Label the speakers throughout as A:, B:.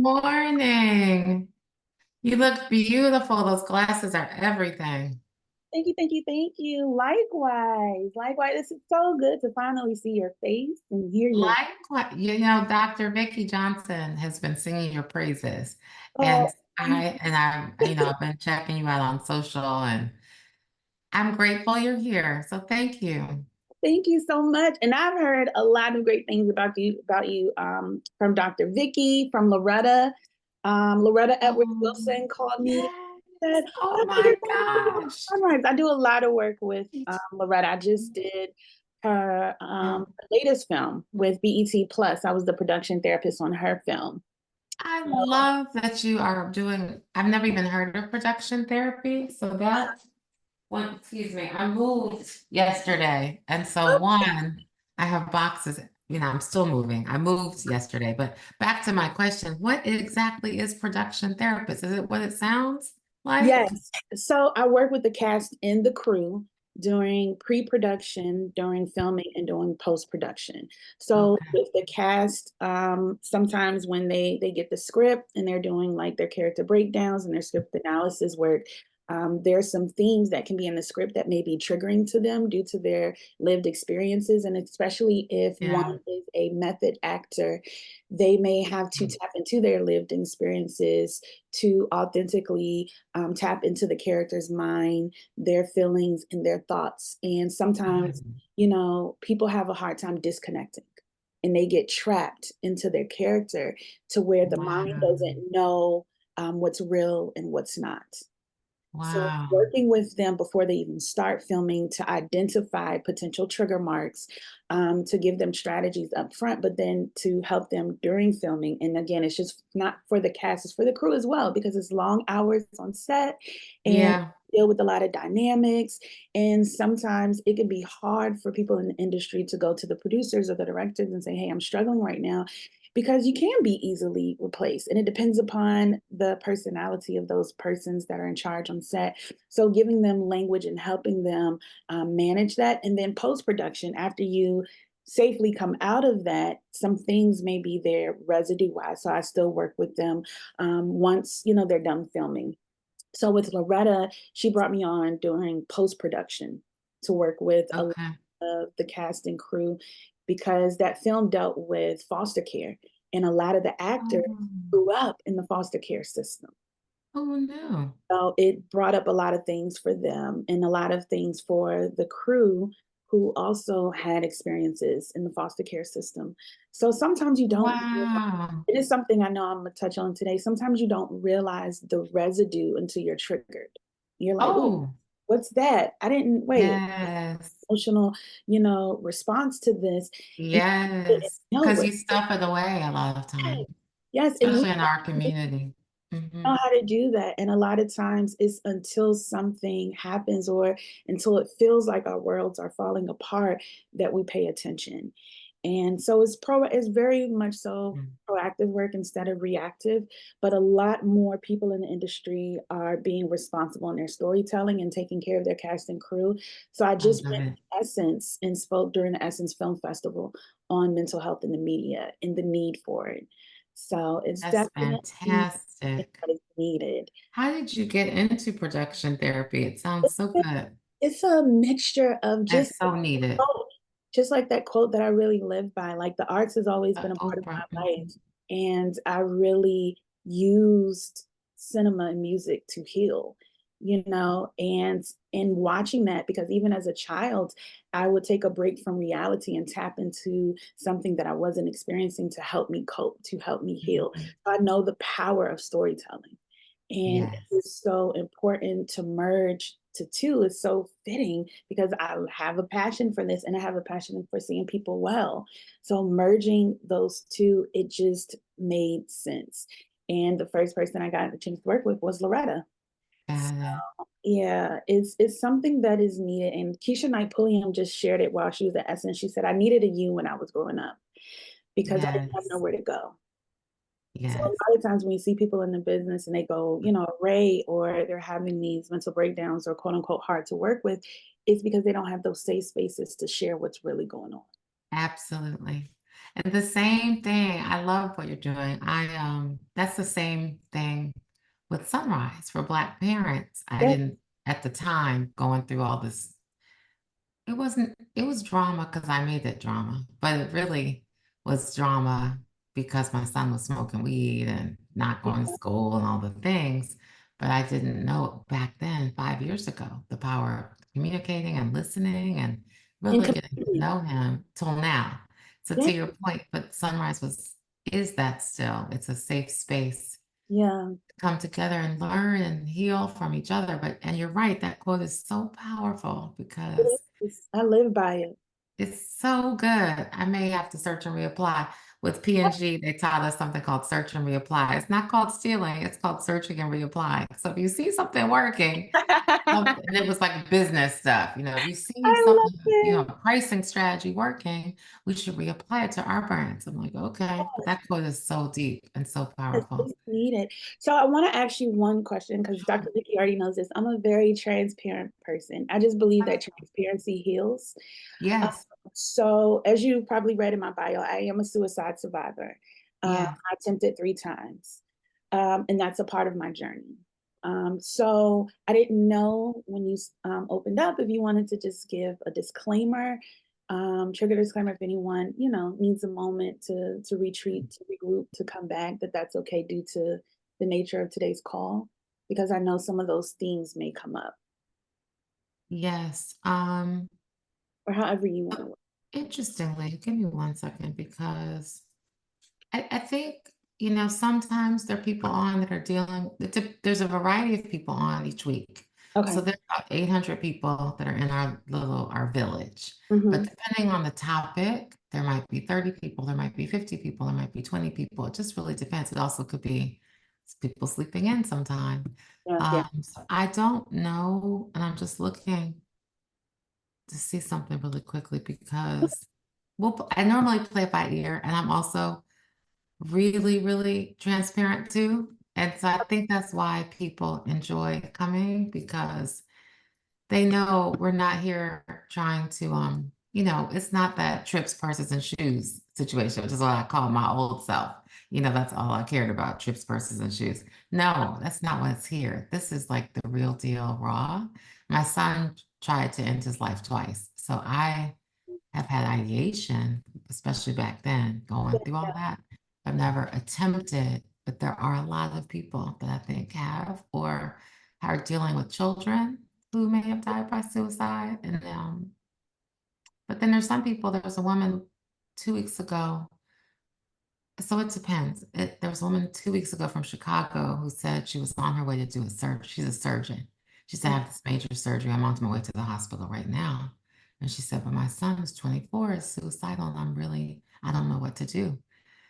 A: morning. You look beautiful. Those glasses are everything.
B: Thank you, thank you, thank you. Likewise, likewise. It's so good to finally see your face and hear your.
A: Likewise, Dr. Vicki Johnson has been singing your praises,
B: Oh,
A: and I've been checking you out on social, and I'm grateful you're here. So thank you.
B: thank you so much. And I've heard a lot of great things about you, from Dr. Vicky, from Loretta. Loretta Edwards
A: Oh,
B: Wilson called me.
A: yes.
B: Said,
A: Oh
B: "I know
A: my
B: you're going to be on
A: gosh.
B: SonRise." I do a lot of work with Loretta. I just did her latest film with BET Plus. I was the production therapist on her film.
A: I love that you are doing, I've never even heard of production therapy. So that's one, excuse me, I moved yesterday. And so one, I have boxes, I'm still moving. I moved yesterday, but back to my question, what exactly is production therapist? Is it what it sounds like?
B: Yes. So I work with the cast and the crew during pre-production, during filming, and during post-production. So
A: Okay.
B: with the cast, sometimes when they get the script and they're doing like their character breakdowns and their script analysis work, there's some themes that can be in the script that may be triggering to them due to their lived experiences. And especially if one
A: Yeah.
B: is a method actor, they may have to tap into their lived experiences to authentically tap into the character's mind, their feelings, and their thoughts. And sometimes,
A: Mhm.
B: people have a hard time disconnecting and they get trapped into their character to where the mind
A: Wow.
B: doesn't know what's real and what's not. So
A: Wow.
B: working with them before they even start filming to identify potential trigger marks, to give them strategies up front, but then to help them during filming. And again, it's just not for the cast, it's for the crew as well, because it's long hours on set and
A: Yeah.
B: deal with a lot of dynamics. And sometimes it can be hard for people in the industry to go to the producers or the directors and say, hey, I'm struggling right now, because you can be easily replaced. And it depends upon the personality of those persons that are in charge on set. So giving them language and helping them manage that. And then post production, after you safely come out of that, some things may be there residue wise. So I still work with them once, they're done filming. So with Loretta, she brought me on during post production to work with a lot
A: Okay.
B: of the cast and crew, because that film dealt with foster care, and a lot of the actors
A: Oh,
B: grew up in the foster care system.
A: oh no.
B: So it brought up a lot of things for them and a lot of things for the crew who also had experiences in the foster care system. So sometimes you don't realize,
A: Wow.
B: it is something I know I'm gonna touch on today. Sometimes you don't realize the residue until you're triggered. You're like, ooh,
A: Oh,
B: what's that? I didn't wait.
A: yes.
B: Emotional, response to this. And you didn't
A: Yes.
B: know
A: Because
B: what.
A: you stuff it away a lot of
B: Yes,
A: time,
B: yes, and we
A: especially in our community. Hmm.
B: know how to do that. And a lot of times it's until something happens or until it feels like our worlds are falling apart that we pay attention. And so it's very much so proactive work instead of reactive, but a lot more people in the industry are being responsible in their storytelling and taking care of their cast and crew. So I
A: I
B: just
A: love
B: went
A: it.
B: to Essence and spoke during the Essence Film Festival on mental health in the media and the need for it. So it's
A: That's
B: definitely
A: fantastic.
B: what is needed.
A: How did you get into production therapy? It sounds so good.
B: It's a mixture of just
A: It's so needed.
B: both. Just like that quote that I really live by, like the arts has always been a part of
A: Oprah.
B: my
A: Mhm.
B: life. And I really used cinema and music to heal, and in watching that, because even as a child, I would take a break from reality and tap into something that I wasn't experiencing to help me cope, to help me heal.
A: Mhm.
B: So I know the power of storytelling. And
A: Yes.
B: it's so important to merge to two. It's so fitting because I have a passion for this and I have a passion for seeing people well. So merging those two, it just made sense. And the first person I got a chance to work with was Loretta. So,
A: Got it.
B: yeah, it's something that is needed. And Keisha Knight Pulliam just shared it while she was at Essence. She said, I needed a you when I was growing up because I didn't have
A: Yes.
B: nowhere to go. So a
A: Yes.
B: lot of times when you see people in the business and they go, array, or they're having these mental breakdowns or quote unquote hard to work with, it's because they don't have those safe spaces to share what's really going on.
A: Absolutely. And the same thing, I love what you're doing. That's the same thing with Sunrise for Black parents. I
B: Yes,
A: didn't at the time going through all this. It was drama because I made it drama, but it really was drama because my son was smoking weed and not going to school and all the things. But I didn't know back then, 5 years ago, the power of communicating and listening and
B: and
A: really getting to
B: community.
A: know him till now. So
B: Yeah,
A: to your point, but Sunrise is that still. It's a safe space
B: yeah.
A: to come together and learn and heal from each other. And you're right, that quote is so powerful because
B: I live by it.
A: it's so good. I may have to search and reapply. With P&G, they taught us something called search and reapply. It's not called stealing, it's called searching and reapply. So if you see something working, and it was like business stuff, if you see
B: I love
A: something,
B: it.
A: pricing strategy working, we should reapply it to our brands. I'm like, okay, but that quote is so deep and so powerful.
B: It's needed. So I want to ask you one question because Dr. Vicky already knows this. I'm a very transparent person. I just believe that transparency heals. Uh,
A: Yes,
B: so as you probably read in my bio, I am a suicide survivor.
A: yeah,
B: I attempted 3 times, and that's a part of my journey. So I didn't know when you opened up if you wanted to just give a disclaimer, trigger disclaimer if anyone needs a moment to retreat, to regroup, to come back, that's okay due to the nature of today's call, because I know some of those themes may come up,
A: yes.
B: or however you want to.
A: Interestingly, give me 1 second because I think, sometimes there are people on that are there's a variety of people on each week. So
B: Okay.
A: there's about 800 people that are in our village. But
B: Hmm.
A: depending on the topic, there might be 30 people, there might be 50 people, there might be 20 people. It just really depends. It also could be people sleeping in sometime.
B: Yeah, yeah,
A: So I don't know, and I'm just looking to see something really quickly because I normally play it by ear, and I'm also really, really transparent too. And so I think that's why people enjoy coming because they know we're not here trying to, it's not that trips, purses, and shoes situation, which is what I call my old self. That's all I cared about, trips, purses, and shoes. No, that's not what's here. This is like the real deal, raw. My son tried to end his life twice. So I have had ideation, especially back then, going through all that. I've never attempted, but there are a lot of people that I think have or are dealing with children who may have died by suicide. But then there's some people, there was a woman 2 weeks ago. So it depends. There was a woman 2 weeks ago from Chicago who said she was on her way to do a surgery. She's a surgeon. She said, I have this major surgery. I'm on my way to the hospital right now. And she said, but my son is 24, is suicidal, and I don't know what to do.
B: yeah,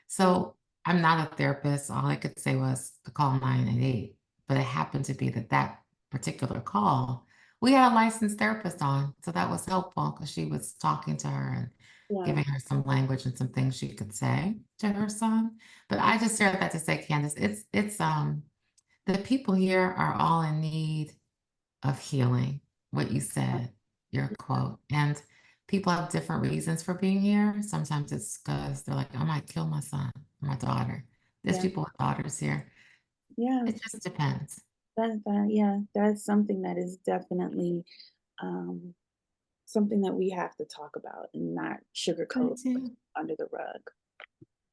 A: So I'm not a therapist. All I could say was to call 988. But it happened to be that particular call, we had a licensed therapist on. So that was helpful because she was talking to her and
B: yeah,
A: giving her some language and some things she could say to her son. But I just share that to say, Candace, it's the people here are all in need of healing, what you said, your quote. And people have different reasons for being here. Sometimes it's because they're like, I might kill my son or my daughter. There's
B: yeah,
A: people with daughters here.
B: yeah.
A: It just depends.
B: Yeah, that's something that is definitely um, something that we have to talk about and not
A: Me
B: sugarcoat
A: too.
B: under the rug.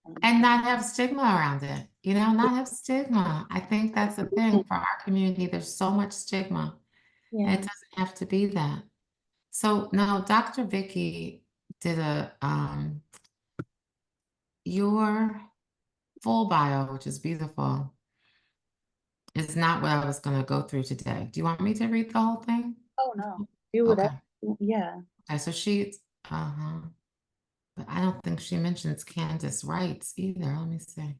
B: Um,
A: And not have stigma around it, not have stigma. I think that's the thing for our community. There's so much stigma, and it
B: yeah.
A: doesn't have to be that. So now Dr. Vicky did your full bio, which is beautiful, is not what I was going to go through today. Do you want me to read the whole thing?
B: Oh no, do whatever.
A: Okay.
B: Yeah.
A: Okay. So uh-huh. But I don't think she mentions Candace rights either. Let me see.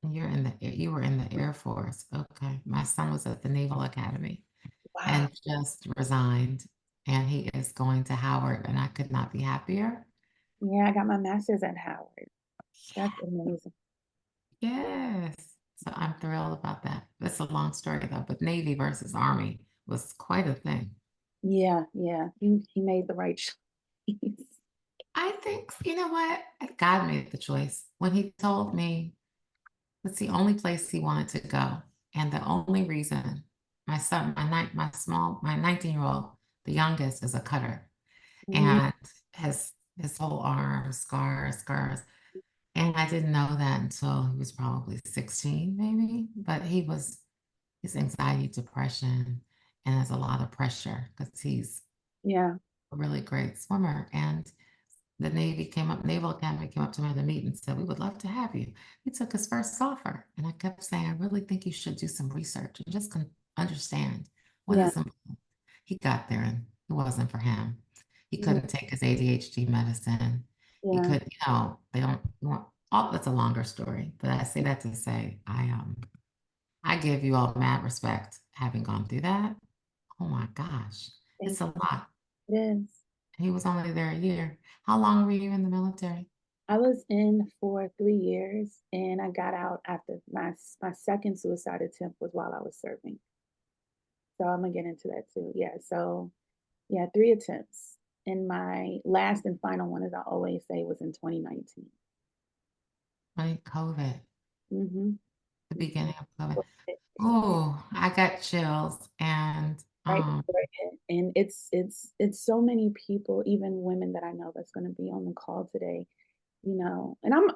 A: You were in the Air Force. Okay. My son was at the Naval Academy
B: Wow.
A: and just resigned, and he is going to Howard, and I could not be happier.
B: Yeah, I got my master's at Howard. That's amazing.
A: Yes. So I'm thrilled about that. It's a long story though, but Navy versus Army was quite a thing.
B: Yeah, yeah. He made the right choice.
A: I think, you know what? God made the choice. When he told me it's the only place he wanted to go, and the only reason my son, my 19-year-old, the youngest, is a cutter,
B: Mhm.
A: and his whole arm, scars, and I didn't know that until he was probably 16, maybe, but his anxiety, depression, and there's a lot of pressure because he's
B: Yeah,
A: a really great swimmer, and the Naval Academy came up to me at the meeting and said, "We would love to have you." He took his first offer, and I kept saying, "I really think you should do some research and just understand what
B: yeah,
A: is involved." He got there, and it wasn't for him. He
B: yeah,
A: couldn't take his ADHD medicine. He
B: yeah.
A: could, they don't want. Oh, that's a longer story, but I say that to say I give you all mad respect having gone through that. Oh my gosh,
B: Thank
A: it's a lot.
B: you. It is.
A: He was only there a year. How long were you in the military?
B: I was in for 3 years, and I got out after my second suicide attempt was while I was serving. So I'm gonna get into that too. Yeah. So yeah, 3 attempts. And my last and final one, as I always say, was in 2019.
A: Right, COVID,
B: Mm-hmm.
A: the beginning of COVID. Oh, I got chills and,
B: Right before it hit. And it's so many people, even women that I know that's gonna be on the call today, and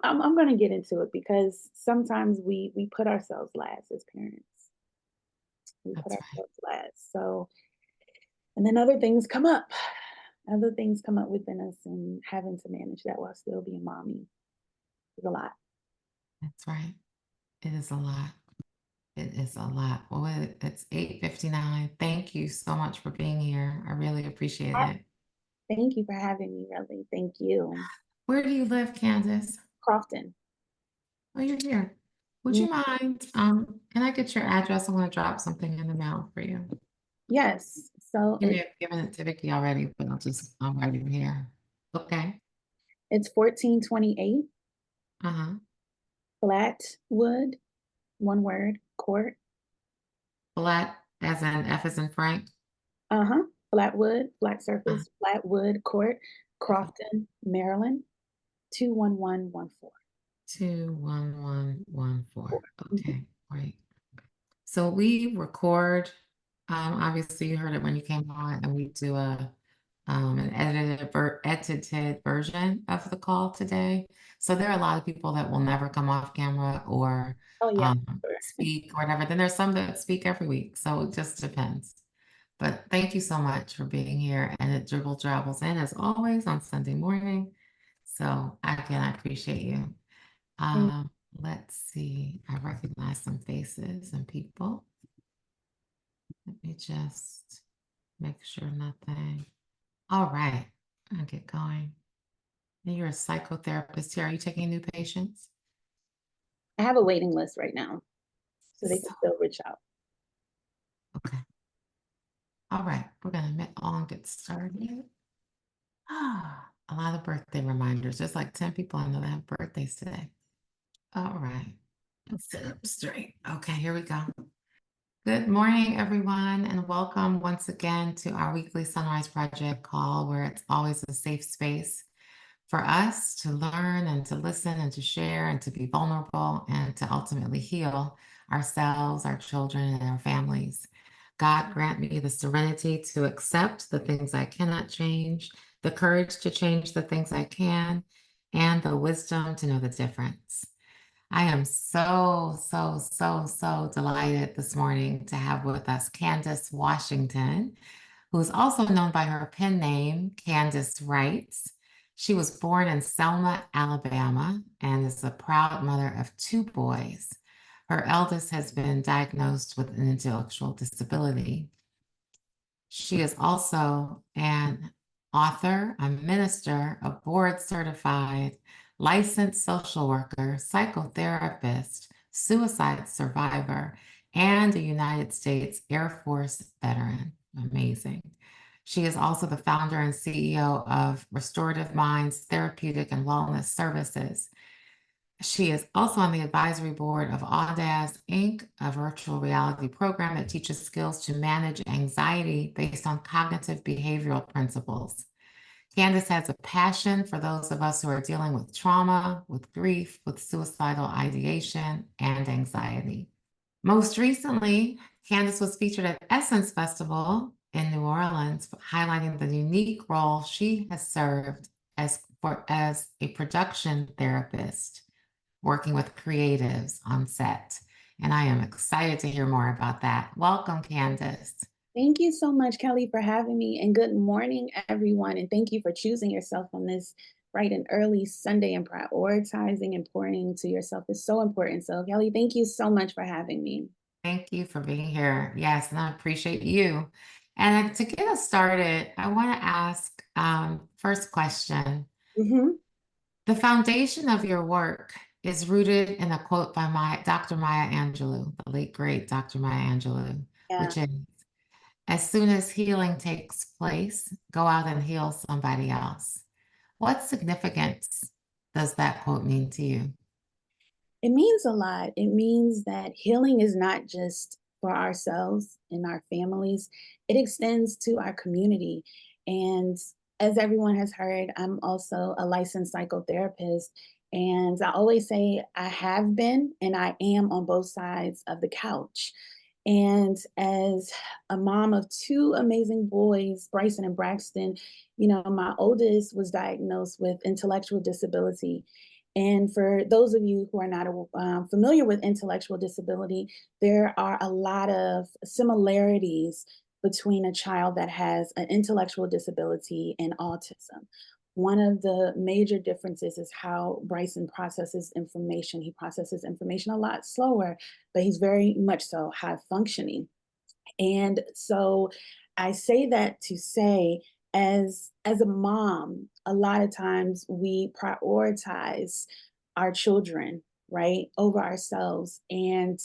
B: I'm gonna get into it because sometimes we put ourselves last as parents. We put
A: that's right,
B: ourselves last. So and then other things come up. Other things come up within us and having to manage that while still being mommy is a lot.
A: that's right. It is a lot. It is a lot. Well, it's 8:59. Thank you so much for being here. I really appreciate it.
B: Thank you for having me, really. Thank you.
A: Where do you live, Candace?
B: Crofton.
A: Oh, you're here. Would
B: Mm,
A: you mind, can I get your address? I wanna drop something in the mail for you.
B: yes. So
A: You may have given it to Vicky already, but I'll write it here. Okay.
B: it's 1428
A: Uh-huh.
B: Flatwood, one word, Court.
A: Flat as in F as in Frank.
B: Uh-huh. Flatwood, flat
A: Uh,
B: surface, Flatwood Court, Crofton, Maryland, 21114.
A: 21114.
B: Mhm.
A: Okay, great. So we record, obviously you heard it when you came on, and we do an edited version of the call today. So there are a lot of people that will never come off camera or
B: Oh, yeah. Sure.
A: speak or whatever. Then there's some that speak every week. So it just depends. But thank you so much for being here. And it dribble travels in as always on Sunday morning. So again, I appreciate you.
B: Thank
A: Let's see. I recognize some faces and people. Let me just make sure nothing. All right. I'll get going. And you're a psychotherapist here. Are you taking new patients?
B: I have a waiting list right now, so they
A: So,
B: can still reach out.
A: okay. All right. We're going to all get started. A lot of birthday reminders. There's like 10 people I know that have birthdays today. All right. Let's sit up straight. Okay, here we go. Good morning, everyone, and welcome once again to our weekly SonRise Project call, where it's always a safe space for us to learn and to listen and to share and to be vulnerable and to ultimately heal ourselves, our children, and our families. God grant me the serenity to accept the things I cannot change, the courage to change the things I can, and the wisdom to know the difference. I am so delighted this morning to have with us Candace Washington, who is also known by her pen name, Candace Writes. She was born in Selma, Alabama, and is a proud mother of two boys. Her eldest has been diagnosed with an intellectual disability. She is also an author, a minister, a board certified licensed social worker, psychotherapist, suicide survivor, and a United States Air Force veteran. Amazing. She is also the founder and CEO of Restorative Minds Therapeutic and Wellness Services. She is also on the advisory board of Audaz Inc., a virtual reality program that teaches skills to manage anxiety based on cognitive behavioral principles. Candace has a passion for those of us who are dealing with trauma, with grief, with suicidal ideation, and anxiety. Most recently, Candace was featured at Essence Festival in New Orleans, highlighting the unique role she has served as a production therapist, working with creatives on set. And I am excited to hear more about that. Welcome, Candace.
B: Thank you so much, Kelly, for having me. And good morning, everyone. And thank you for choosing yourself on this bright and early Sunday, and prioritizing and pouring into yourself is so important. So, Kelly, thank you so much for having me.
A: Thank you for being here. Yes, and I appreciate you. And to get us started, I want to ask first question.
B: Hmm.
A: The foundation of your work is rooted in a quote by Dr. Maya Angelou, the late great Dr. Maya Angelou,
B: Yeah.
A: which is, as soon as healing takes place, go out and heal somebody else. What significance does that quote mean to you?
B: It means a lot. It means that healing is not just for ourselves and our families, it extends to our community. And as everyone has heard, I'm also a licensed psychotherapist. And I always say I have been and I am on both sides of the couch. And as a mom of two amazing boys, Bryson and Braxton, my oldest was diagnosed with intellectual disability. And for those of you who are not familiar with intellectual disability, there are a lot of similarities between a child that has an intellectual disability and autism. One of the major differences is how Bryson processes information. He processes information a lot slower, but he's very much so high functioning. And so I say that to say, as a mom, a lot of times we prioritize our children, right, over ourselves. And,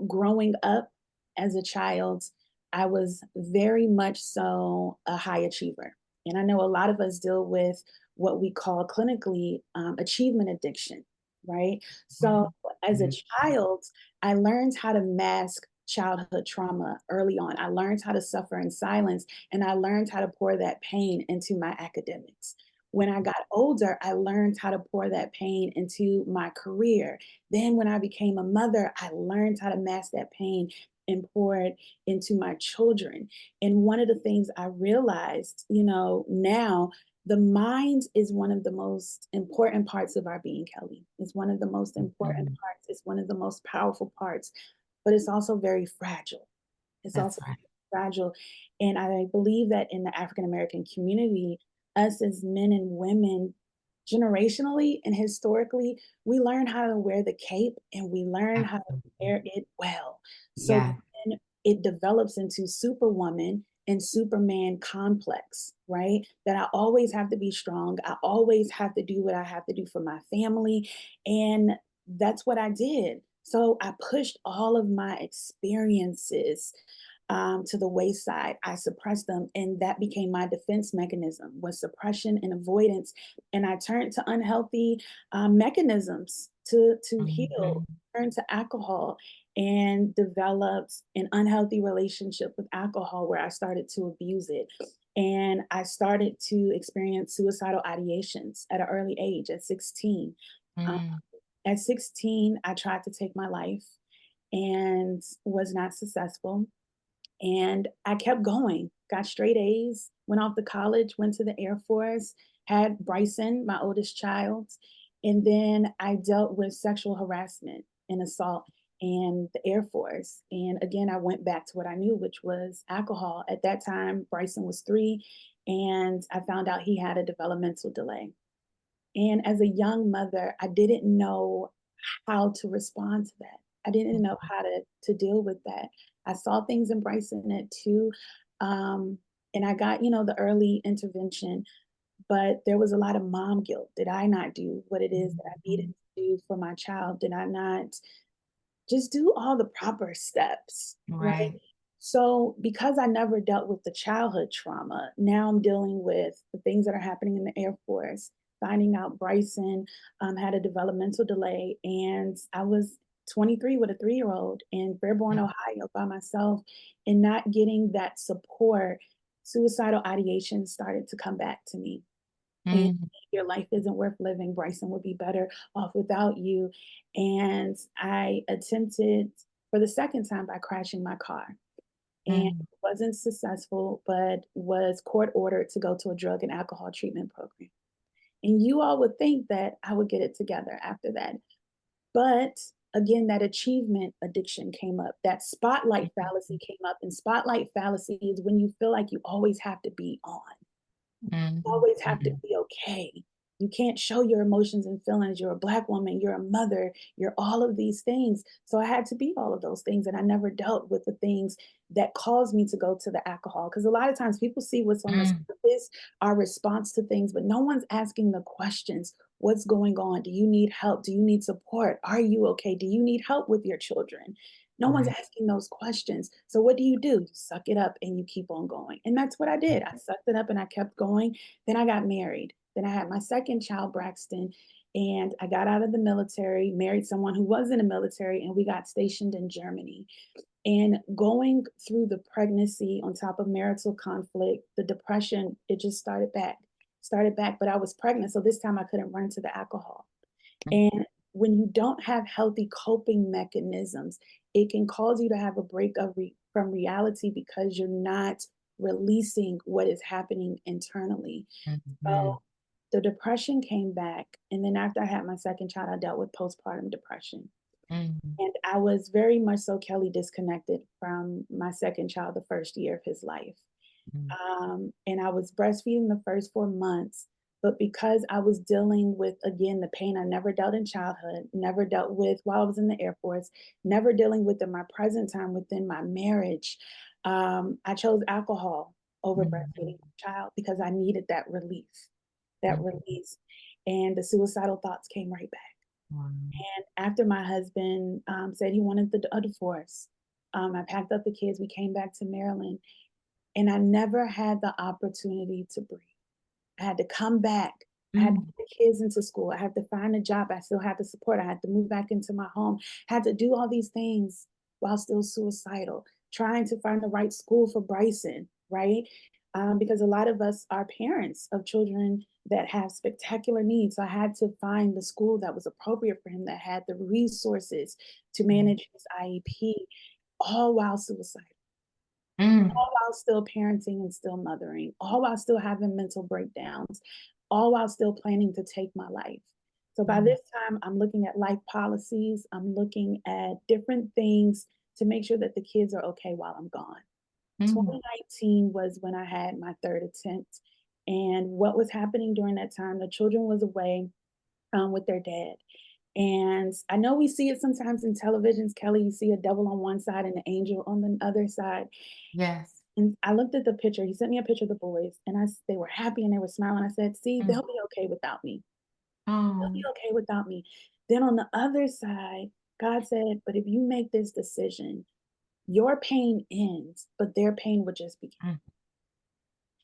B: growing up as a child, I was very much so a high achiever. And I know a lot of us deal with what we call clinically achievement addiction, right? So as a
A: Mhm.
B: child, I learned how to mask childhood trauma early on. I learned how to suffer in silence, and I learned how to pour that pain into my academics. When I got older, I learned how to pour that pain into my career. Then, when I became a mother, I learned how to mask that pain and pour it into my children. And one of the things I realized, now, the mind is one of the most important parts of our being, Kelly. It's one of the most important
A: Mhm.
B: parts. It's one of the most powerful parts, but it's also very fragile. It's
A: That's
B: also
A: right.
B: fragile. And I believe that in the African American community, us as men and women, generationally and historically, we learn how to wear the cape and we learn how to
A: Absolutely.
B: wear it well. So
A: Yeah.
B: then it develops into superwoman and superman complex, right? That I always have to be strong. I always have to do what I have to do for my family. And that's what I did. So I pushed all of my experiences to the wayside. I suppressed them, and that became my defense mechanism was suppression and avoidance. And I turned to unhealthy mechanisms to heal.
A: Mhm.
B: Turned to alcohol and developed an unhealthy relationship with alcohol where I started to abuse it. And I started to experience suicidal ideations at an early age, at 16. Um,
A: Mm.
B: at 16, I tried to take my life and was not successful. And I kept going, got straight A's, went off to college, went to the Air Force, had Bryson, my oldest child. And then I dealt with sexual harassment and assault in the Air Force. And again, I went back to what I knew, which was alcohol. At that time, Bryson was 3, and I found out he had a developmental delay. And as a young mother, I didn't know how to respond to that. I didn't know how to deal with that. I saw things in Bryson at 2, and I got, the early intervention, but there was a lot of mom guilt. Did I not do what it is that I needed
A: Mhm.
B: to do for my child? Did I not just do all the proper steps, right?
A: Right.
B: So, because I never dealt with the childhood trauma, now I'm dealing with the things that are happening in the Air Force. Finding out Bryson had a developmental delay, and I was 23 with a 3-year-old in Fairborn,
A: Mm.
B: Ohio by myself, and not getting that support suicidal ideation started to come back to me. And
A: Mm,
B: your life isn't worth living. Bryson would be better off without you. And I attempted for the second time by crashing my car and
A: mm,
B: wasn't successful, but was court ordered to go to a drug and alcohol treatment program. And you all would think that I would get it together after that. But again, that achievement addiction came up, that spotlight fallacy came up. And spotlight fallacy is when you feel like you always have to be on,
A: mm,
B: always have to
A: mm,
B: be okay. You can't show your emotions and feelings. You're a Black woman, you're a mother, you're all of these things. So I had to be all of those things. And I never dealt with the things that caused me to go to the alcohol. Because a lot of times people see what's on the
A: mm.
B: surface, our response to things, but no one's asking the questions. What's going on? Do you need help? Do you need support? Are you okay? Do you need help with your children? No one's
A: Right.
B: asking those questions. So what do? You suck it up and you keep on going. And that's what I did. I sucked it up and I kept going. Then I got married. Then I had my second child, Braxton, and I got out of the military, married someone who was in the military, and we got stationed in Germany. And going through the pregnancy on top of marital conflict, the depression, it just started back, but I was pregnant. So this time I couldn't run to the alcohol.
A: Mm,
B: And when you don't have healthy coping mechanisms, it can cause you to have a break from reality because you're not releasing what is happening internally. So
A: mhm,
B: the depression came back. And then after I had my second child, I dealt with postpartum depression.
A: mm,
B: And I was very much so, Kelly, disconnected from my second child the first year of his life.
A: mm,
B: And I was breastfeeding the first 4 months. But because I was dealing with, again, the pain I never dealt in childhood, never dealt with while I was in the Air Force, never dealing with in my present time within my marriage, I chose alcohol over
A: mm,
B: breastfeeding my child because I needed that relief, that
A: mm.
B: release. And the suicidal thoughts came right back.
A: Wow.
B: And after my husband said he wanted a divorce, I packed up the kids. We came back to Maryland, and I never had the opportunity to breathe. I had to come back. I had to
A: Mm,
B: get the kids into school. I had to find a job. I still had to support. I had to move back into my home. Had to do all these things while still suicidal, trying to find the right school for Bryson, right? Because a lot of us are parents of children that have spectacular needs. So I had to find the school that was appropriate for him, that had the resources to
A: mm,
B: manage his IEP, all while suicidal,
A: mm,
B: all while still parenting and still mothering, all while still having mental breakdowns, all while still planning to take my life. So by
A: mm,
B: this time, I'm looking at life policies, I'm looking at different things to make sure that the kids are okay while I'm gone.
A: mm,
B: 2019 was when I had my third attempt. And what was happening during that time, the children was away with their dad. And I know we see it sometimes in televisions, Kelly, you see a devil on one side and an angel on the other side.
A: yes.
B: And I looked at the picture. He sent me a picture of the boys, and they were happy and they were smiling. I said, "See,
A: Mm.
B: they'll be okay without me. They'll be
A: Oh,
B: okay without me." Then on the other side, God said, "But if you make this decision, your pain ends, but their pain would just begin."
A: mm,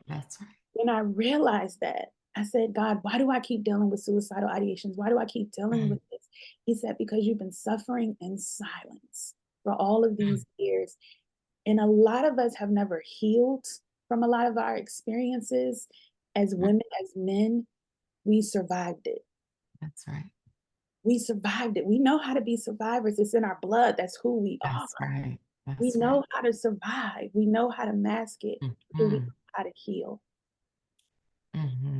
A: that's right.
B: When I realized that, I said, "God, why do I keep dealing with suicidal ideations? Why do I keep dealing
A: Mm,
B: with this?" He said, "Because you've been suffering in silence for all of
A: mm,
B: these years. And a lot of us have never healed from a lot of our experiences. As
A: mm,
B: women, as men, we survived it.
A: that's right.
B: We survived it. We know how to be survivors. It's in our blood. That's who we are.
A: That's right.
B: We
A: That's right.
B: know how to survive. We know how to mask it.
A: Mm,
B: Do we know
A: mm,
B: how to heal?"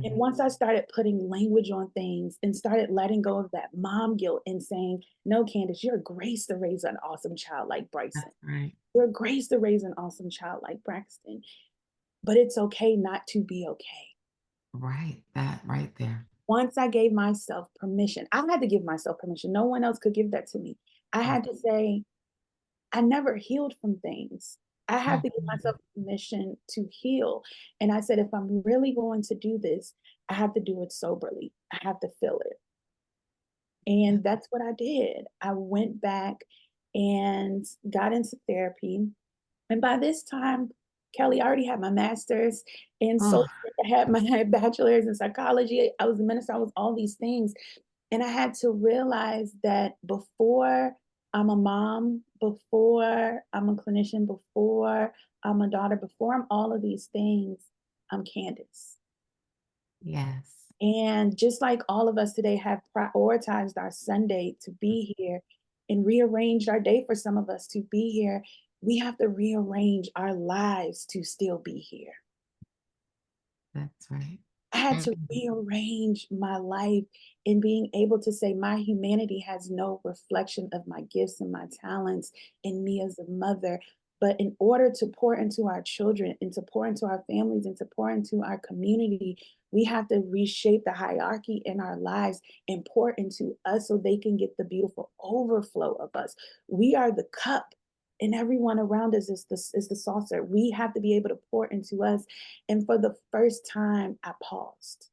B: And
A: mhm,
B: once I started putting language on things and started letting go of that mom guilt and saying, "No, Candace, you're graced to raise an awesome child like Bryson.
A: that's right.
B: You're graced to raise an awesome child like Braxton. But it's okay not to be okay."
A: Right. That right there.
B: Once I gave myself permission, I had to give myself permission. No one else could give that to me. I
A: Mm,
B: had to say, I never healed from things. I have to give myself
A: mhm,
B: permission to heal. And I said, if I'm really going to do this, I have to do it soberly. I have to feel it.
A: yeah.
B: And that's what I did. I went back and got into therapy. And by this time, Kelly, I already had my master's in
A: Oh,
B: social, I had my bachelor's in psychology. I was a minister, I was all these things. And I had to realize that before I'm a mom, before I'm a clinician, before I'm a daughter. Before I'm all of these things, I'm Candace.
A: Yes.
B: And just like all of us today have prioritized our Sunday to be here and rearranged our day for some of us to be here, we have to rearrange our lives to still be here.
A: That's right.
B: I had to
A: Mhm.
B: rearrange my life in being able to say my humanity has no reflection of my gifts and my talents in me as a mother. But in order to pour into our children and to pour into our families and to pour into our community, we have to reshape the hierarchy in our lives and pour into us so they can get the beautiful overflow of us. We are the cup. And everyone around us is the saucer. We have to be able to pour into us, and for the first time, I paused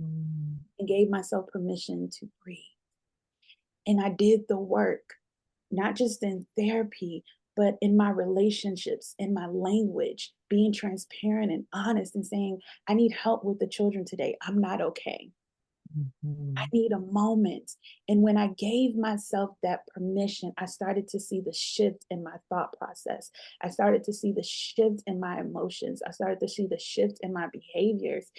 A: Mm.
B: and gave myself permission to breathe. And I did the work, not just in therapy, but in my relationships, in my language, being transparent and honest and saying, I need help with the children today. I'm not okay. I
A: Mhm.
B: need a moment. And when I gave myself that permission, I started to see the shift in my thought process. I started to see the shift in my emotions. I started to see the shift in my behaviors.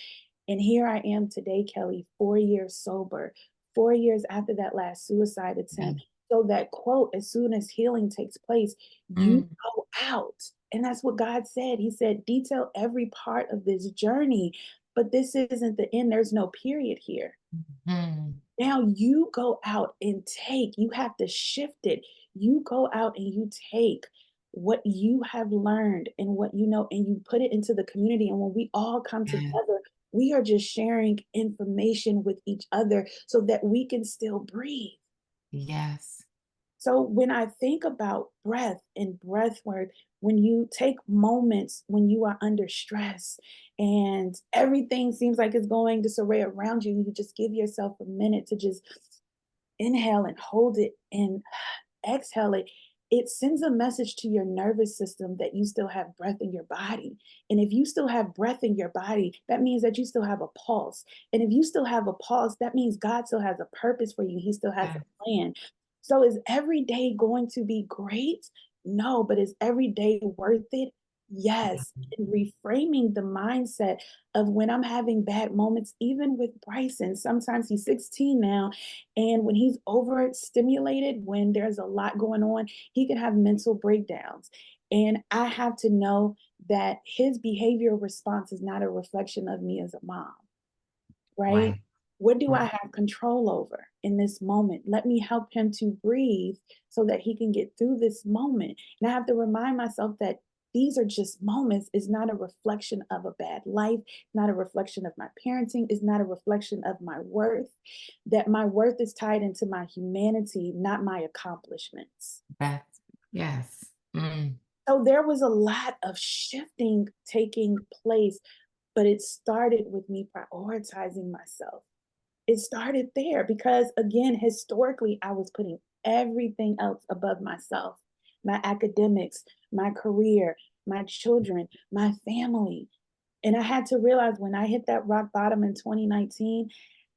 B: And here I am today, Kelli, 4 years sober, 4 years after that last suicide attempt.
A: Mm.
B: So that quote, as soon as healing takes place, you
A: Mm.
B: go out. And that's what God said. He said, detail every part of this journey. But this isn't the end. There's no period here.
A: Mhm.
B: Now you go out and take, you have to shift it. You go out and you take what you have learned and what you know, and you put it into the community. And when we all come
A: Yes.
B: together, we are just sharing information with each other so that we can still breathe.
A: Yes.
B: So when I think about breath and breath work, when you take moments when you are under stress and everything seems like it's going disarray around you, you just give yourself a minute to just inhale and hold it and exhale it. It sends a message to your nervous system that you still have breath in your body. And if you still have breath in your body, that means that you still have a pulse. And if you still have a pulse, that means God still has a purpose for you. He still has
A: Yes.
B: a plan. So is every day going to be great? No, but is every day worth it? Yes. And reframing the mindset of when I'm having bad moments, even with Bryson, sometimes he's 16 now. And when he's overstimulated, when there's a lot going on, he can have mental breakdowns. And I have to know that his behavioral response is not a reflection of me as a mom, right?
A: Right.
B: What do I
A: Right.
B: have control over in this moment? Let me help him to breathe so that he can get through this moment. And I have to remind myself that these are just moments. It's not a reflection of a bad life, not a reflection of my parenting, it's not a reflection of my worth, that my worth is tied into my humanity, not my accomplishments.
A: That's yes. Mm.
B: So there was a lot of shifting taking place, but it started with me prioritizing myself. It started there because, again, historically, I was putting everything else above myself, my academics, my career, my children, my family. And I had to realize when I hit that rock bottom in 2019,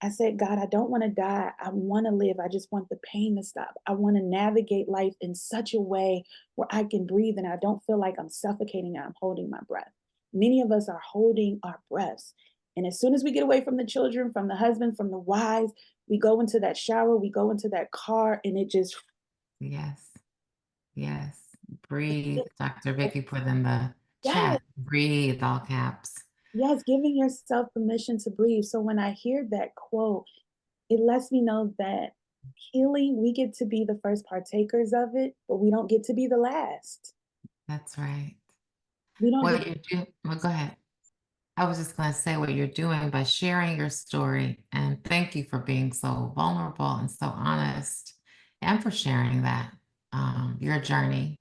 B: I said, God, I don't want to die. I want to live. I just want the pain to stop. I want to navigate life in such a way where I can breathe and I don't feel like I'm suffocating and I'm holding my breath. Many of us are holding our breaths. And as soon as we get away from the children, from the husband, from the wives, we go into that shower, we go into that car, and it just,
A: Yes. Yes. Breathe. Dr. Vicky put in the
B: yes,
A: chat. Breathe, all caps.
B: yes, giving yourself permission to breathe. So when I hear that quote, it lets me know that healing, we get to be the first partakers of it, but we don't get to be the last.
A: That's right.
B: We don't get,
A: What you do, well, go ahead. I was just going to say what you're doing by sharing your story. And thank you for being so vulnerable and so honest and for sharing that, your journey,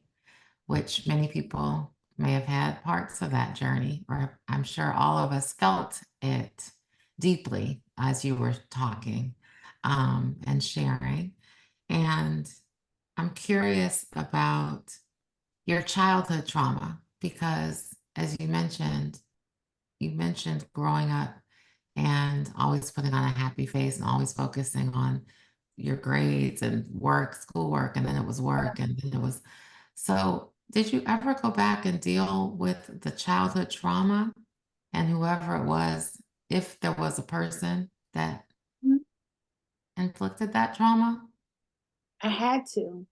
A: which many people may have had parts of that journey, or I'm sure all of us felt it deeply as you were talking, and sharing. And I'm curious about your childhood trauma because, as you mentioned growing up and always putting on a happy face and always focusing on your grades and work, schoolwork, and then it was work, and then it was so. Did you ever go back and deal with the childhood trauma and whoever it was, if there was a person that
B: Mhm.
A: inflicted that trauma?
B: I had to.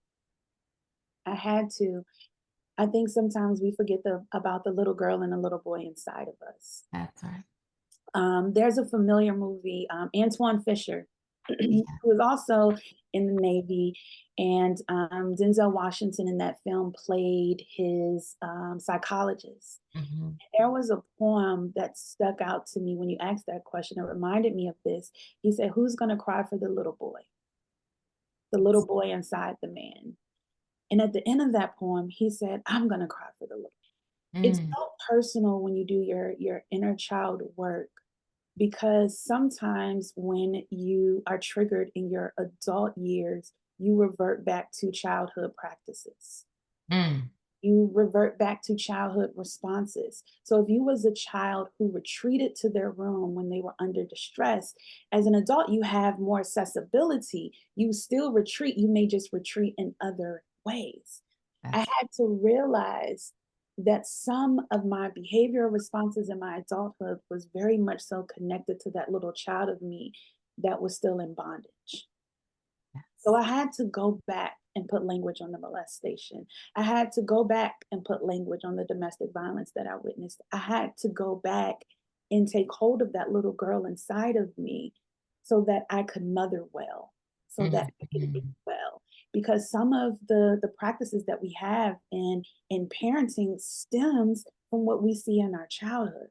B: I had to. I think sometimes we forget about the little girl and the little boy inside of us.
A: That's right.
B: There's a familiar movie, Antoine Fisher, who
A: Yeah.
B: was also in the Navy, and Denzel Washington in that film played his psychologist.
A: Mhm.
B: There was a poem that stuck out to me when you asked that question. It reminded me of this. He said, "Who's going to cry for the little boy inside the man?" And at the end of that poem, he said, "I'm going to cry for the little." It's
A: Mm,
B: so personal when you do your inner child work, because sometimes when you are triggered in your adult years, you revert back to childhood practices.
A: mm,
B: You revert back to childhood responses. So if you was a child who retreated to their room when they were under distress, as an adult you have more accessibility. You still retreat, you may just retreat in other ways. I
A: that's
B: had to realize that some of my behavioral responses in my adulthood was very much so connected to that little child of me that was still in bondage. So
A: yes.
B: I had to go back and put language on the molestation. I had to go back and put language on the domestic violence that I witnessed. I had to go back and take hold of that little girl inside of me so that I could mother well, so that
A: Mm,
B: I could be
A: mm,
B: well. Because some of the practices that we have in parenting stems from what we see in our childhood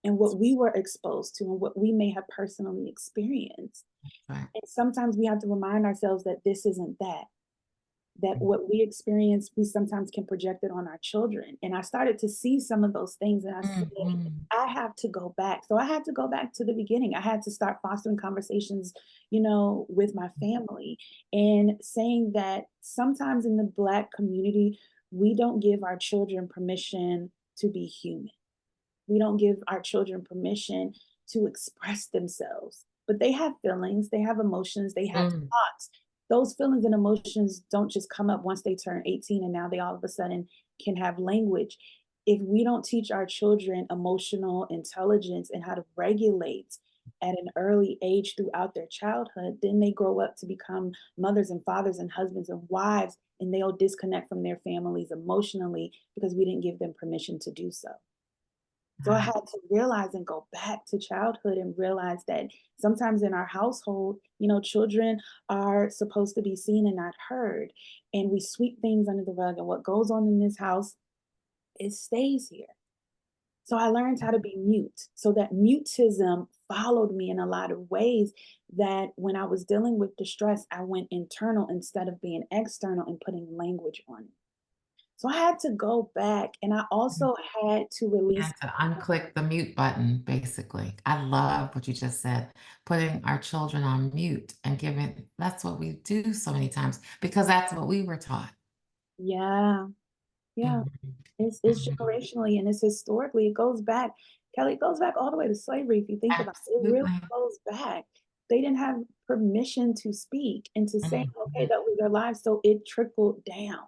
B: and what we were exposed to and what we may have personally experienced.
A: right.
B: And sometimes we have to remind ourselves that this isn't that. That what we experience, we sometimes can project it on our children. And I started to see some of those things and I said,
A: Mm, mm,
B: I have to go back. So I had to go back to the beginning. I had to start fostering conversations, with my family and saying that sometimes in the Black community, we don't give our children permission to be human. We don't give our children permission to express themselves. But they have feelings, they have emotions, they have
A: mm.
B: thoughts. Those feelings and emotions don't just come up once they turn 18 and now they all of a sudden can have language. If we don't teach our children emotional intelligence and how to regulate at an early age throughout their childhood, then they grow up to become mothers and fathers and husbands and wives, and they'll disconnect from their families emotionally because we didn't give them permission to do so. So I
A: Wow.
B: had to realize and go back to childhood and realize that sometimes in our household, children are supposed to be seen and not heard. And we sweep things under the rug. And what goes on in this house, it stays here. So I learned how to be mute. So that mutism followed me in a lot of ways, that when I was dealing with distress, I went internal instead of being external and putting language on it. So I had to go back and I
A: Mm.
B: also had to release.
A: And to unclick the mute button, basically. I love what you just said, putting our children on mute and giving that's what we do so many times because that's what we were taught.
B: Yeah. Yeah,
A: Mhm,
B: it's
A: mhm.
B: generationally and it's historically, it goes back, Kelly, it goes back all the way to slavery if you think about it. It really
A: Absolutely.
B: goes back. They didn't have permission to speak and to say, okay,
A: Mhm.
B: that was their lives, so it trickled down.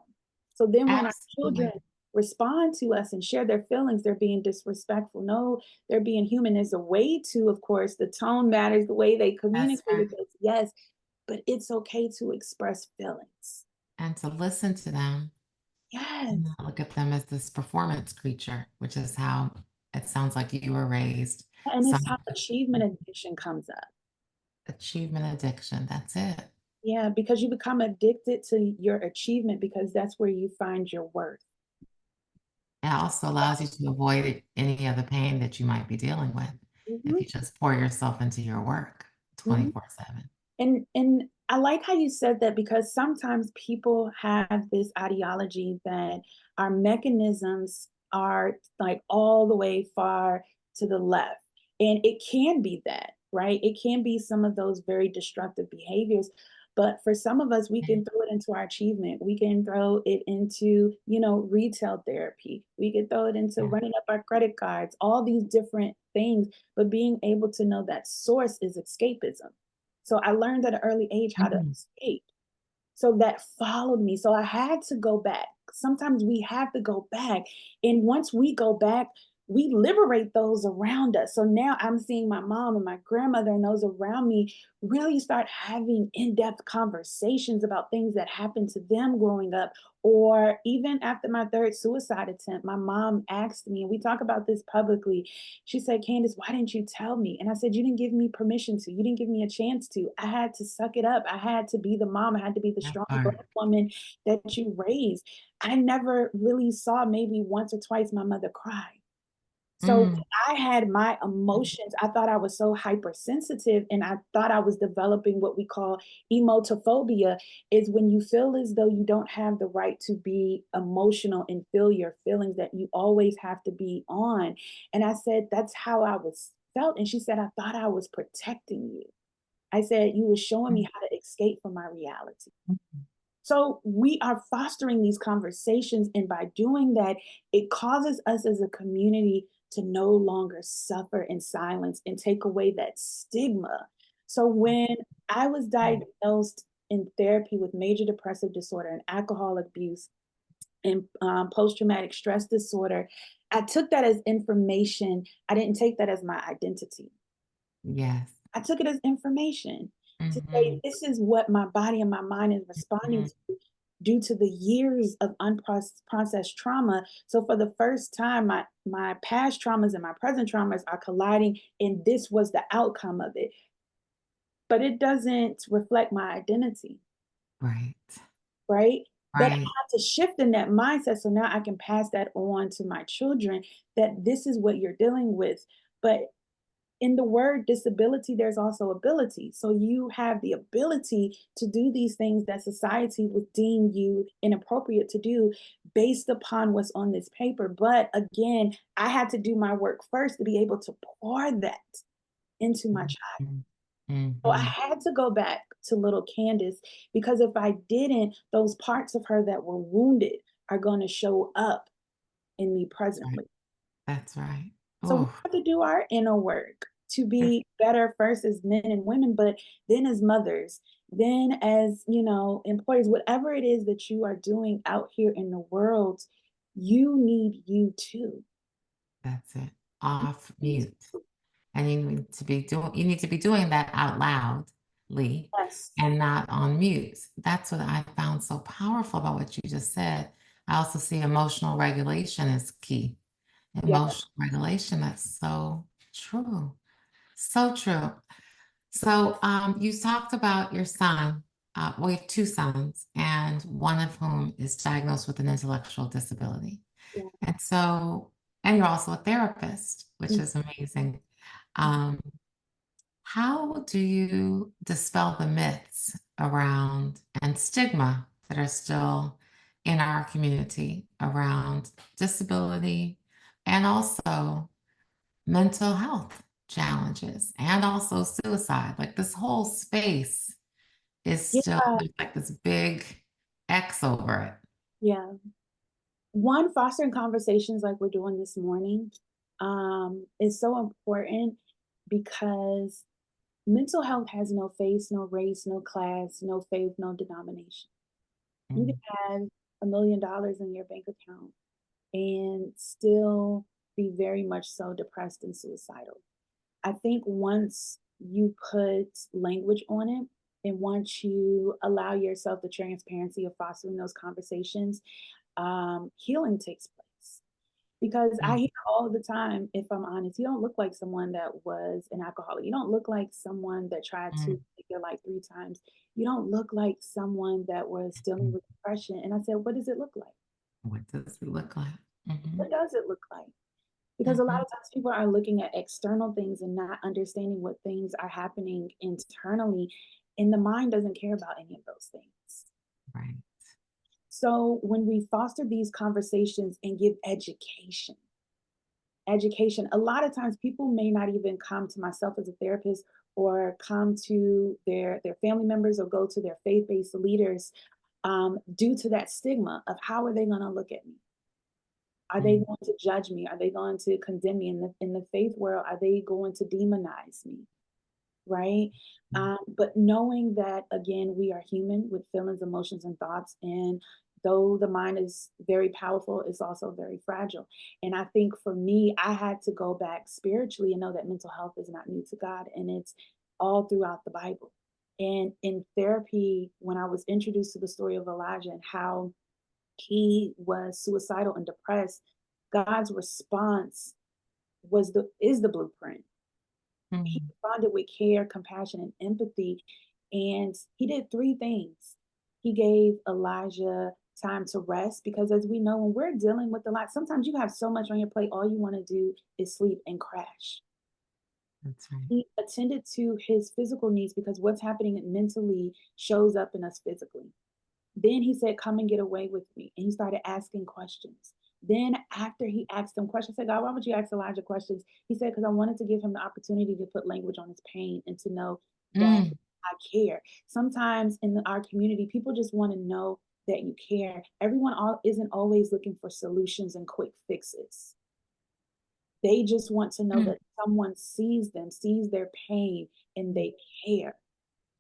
B: So then when our children
A: Absolutely.
B: respond to us and share their feelings, they're being disrespectful. No, they're being human. There's a way to, of course, the tone matters, the way they
A: That's
B: communicate
A: right.
B: with us, yes, but it's okay to express feelings.
A: And to listen to them and
B: Yes.
A: not look at them as this performance creature, which is how it sounds like you were raised.
B: And it's
A: Some
B: how achievement addiction comes up.
A: achievement addiction, that's it.
B: Yeah, because you become addicted to your achievement because that's where you find your worth.
A: It also allows you to avoid any of the pain that you might be dealing with if
B: Mhm,
A: you just pour yourself into your work
B: mhm.
A: 24/7.
B: And I like how you said that because sometimes people have this ideology that our mechanisms are like all the way far to the left. And it can be that, right? It can be some of those very destructive behaviors. But for some of us, we
A: Mm,
B: can throw it into our achievement. We can throw it into, retail therapy. We can throw it into
A: yeah.
B: running up our credit cards, all these different things. But being able to know that source is escapism. So I learned at an early age how to
A: Mhm.
B: escape. So that followed me. So I had to go back. Sometimes we have to go back. And once we go back, we liberate those around us. So now I'm seeing my mom and my grandmother and those around me really start having in depth conversations about things that happened to them growing up. Or even after my third suicide attempt, my mom asked me, and we talk about this publicly. She said, Candace, why didn't you tell me? And I said, you didn't give me permission to. You didn't give me a chance to. I had to suck it up. I had to be the mom. I had to be the
A: That
B: strong
A: part.
B: Black woman that you raised. I never really saw, maybe once or twice, my mother cry. So
A: Mm,
B: I had my emotions. I thought I was so hypersensitive, and I thought I was developing what we call emotophobia, is when you feel as though you don't have the right to be emotional and feel your feelings, that you always have to be on. And I said, that's how I was felt. And she said, I thought I was protecting you. I said, you were showing me
A: mm,
B: how to escape from my reality.
A: mm,
B: So we are fostering these conversations, and by doing that, it causes us as a community to no longer suffer in silence and take away that stigma. So when I was
A: mm.
B: diagnosed in therapy with major depressive disorder and alcohol abuse and post-traumatic stress disorder, I took that as information. I didn't take that as my identity.
A: Yes.
B: I took it as information to say,
A: Mhm,
B: this is what my body and my mind is responding
A: mhm.
B: to due to the years of unprocessed trauma. So for the first time, my past traumas and my present traumas are colliding, and this was the outcome of it. But it doesn't reflect my identity,
A: Right.
B: right? But I
A: Right.
B: have to shift in that mindset so now I can pass that on to my children, that this is what you're dealing with. But in the word disability, there's also ability. So you have the ability to do these things that society would deem you inappropriate to do based upon what's on this paper. But again, I had to do my work first to be able to pour that into my child.
A: Mhm,
B: So I
A: mhm.
B: had to go back to little Candace, because if I didn't, those parts of her that were wounded are going to show up in me
A: That's right.
B: presently.
A: That's right.
B: So we
A: Oh,
B: have to do our inner work to
A: that's
B: be better first as men and women, but then as mothers, then as, employees, whatever it is that you are doing out here in the world, you need you too.
A: that's it.
B: You
A: Off
B: need
A: mute. And you need to be doing that out loudly
B: Yes.
A: and not on mute. That's what I found so powerful about what you just said. I also see emotional regulation is key.
B: Yeah.
A: Emotional regulation, that's so true. So true. So, you talked about your son. Well, you have two sons, and one of whom is diagnosed with an intellectual disability.
B: Yeah.
A: And so, and you're also a therapist, which
B: Mm.
A: is amazing. Um, how do you dispel the myths around and stigma that are still in our community around disability and also mental health challenges and also suicide? Like this whole space is still
B: Yeah.
A: there's like this big X over it.
B: Yeah. One, fostering conversations like we're doing this morning is so important, because mental health has no face, no race, no class, no faith, no denomination. You
A: Mm,
B: can have $1 million in your bank account and still be very much so depressed and suicidal. I think once you put language on it, and once you allow yourself the transparency of fostering those conversations, healing takes place. Because I
A: mm,
B: hear all the time, if I'm honest, you don't look like someone that was an alcoholic. You don't look like someone that tried to
A: mm,
B: take their life 3 times. You don't look like someone that was dealing
A: mm.
B: with depression. And I said, what does it look like?
A: What does it look like? Hmm.
B: What does it look like? Because a lot
A: Hmm.
B: of times people are looking at external things and not understanding what things are happening internally. And the mind doesn't care about any of those things.
A: Right.
B: So when we foster these conversations and give education, a lot of times people may not even come to myself as a therapist, or come to their family members, or go to their faith-based leaders, due to that stigma of, how are they going to look at me? Are they
A: Mm,
B: going to judge me? Are they going to condemn me? In the faith world, are they going to demonize me? right?
A: Mm.
B: But knowing that, again, we are human with feelings, emotions, and thoughts. And though the mind is very powerful, it's also very fragile. And I think for me, I had to go back spiritually and know that mental health is not new to God, and it's all throughout the Bible. And in therapy, when I was introduced to the story of Elijah and how he was suicidal and depressed, God's response is the blueprint. He
A: Mm.
B: responded with care, compassion, and empathy. And he did three things. He gave Elijah time to rest because, as we know, when we're dealing with a lot, sometimes you have so much on your plate, all you want to do is sleep and crash.
A: That's right.
B: He attended to his physical needs because what's happening mentally shows up in us physically. Then he said, "Come and get away with me." And he started asking questions. Then, after he asked them questions, I said, "God, why would you ask Elijah questions?" He said, "Because I wanted to give him the opportunity to put language on his pain and to know that
A: Mm.
B: I care." Sometimes in our community, people just want to know that you care. Everyone isn't always looking for solutions and quick fixes. They just want to know
A: Mm.
B: that someone sees them, sees their pain, and they care.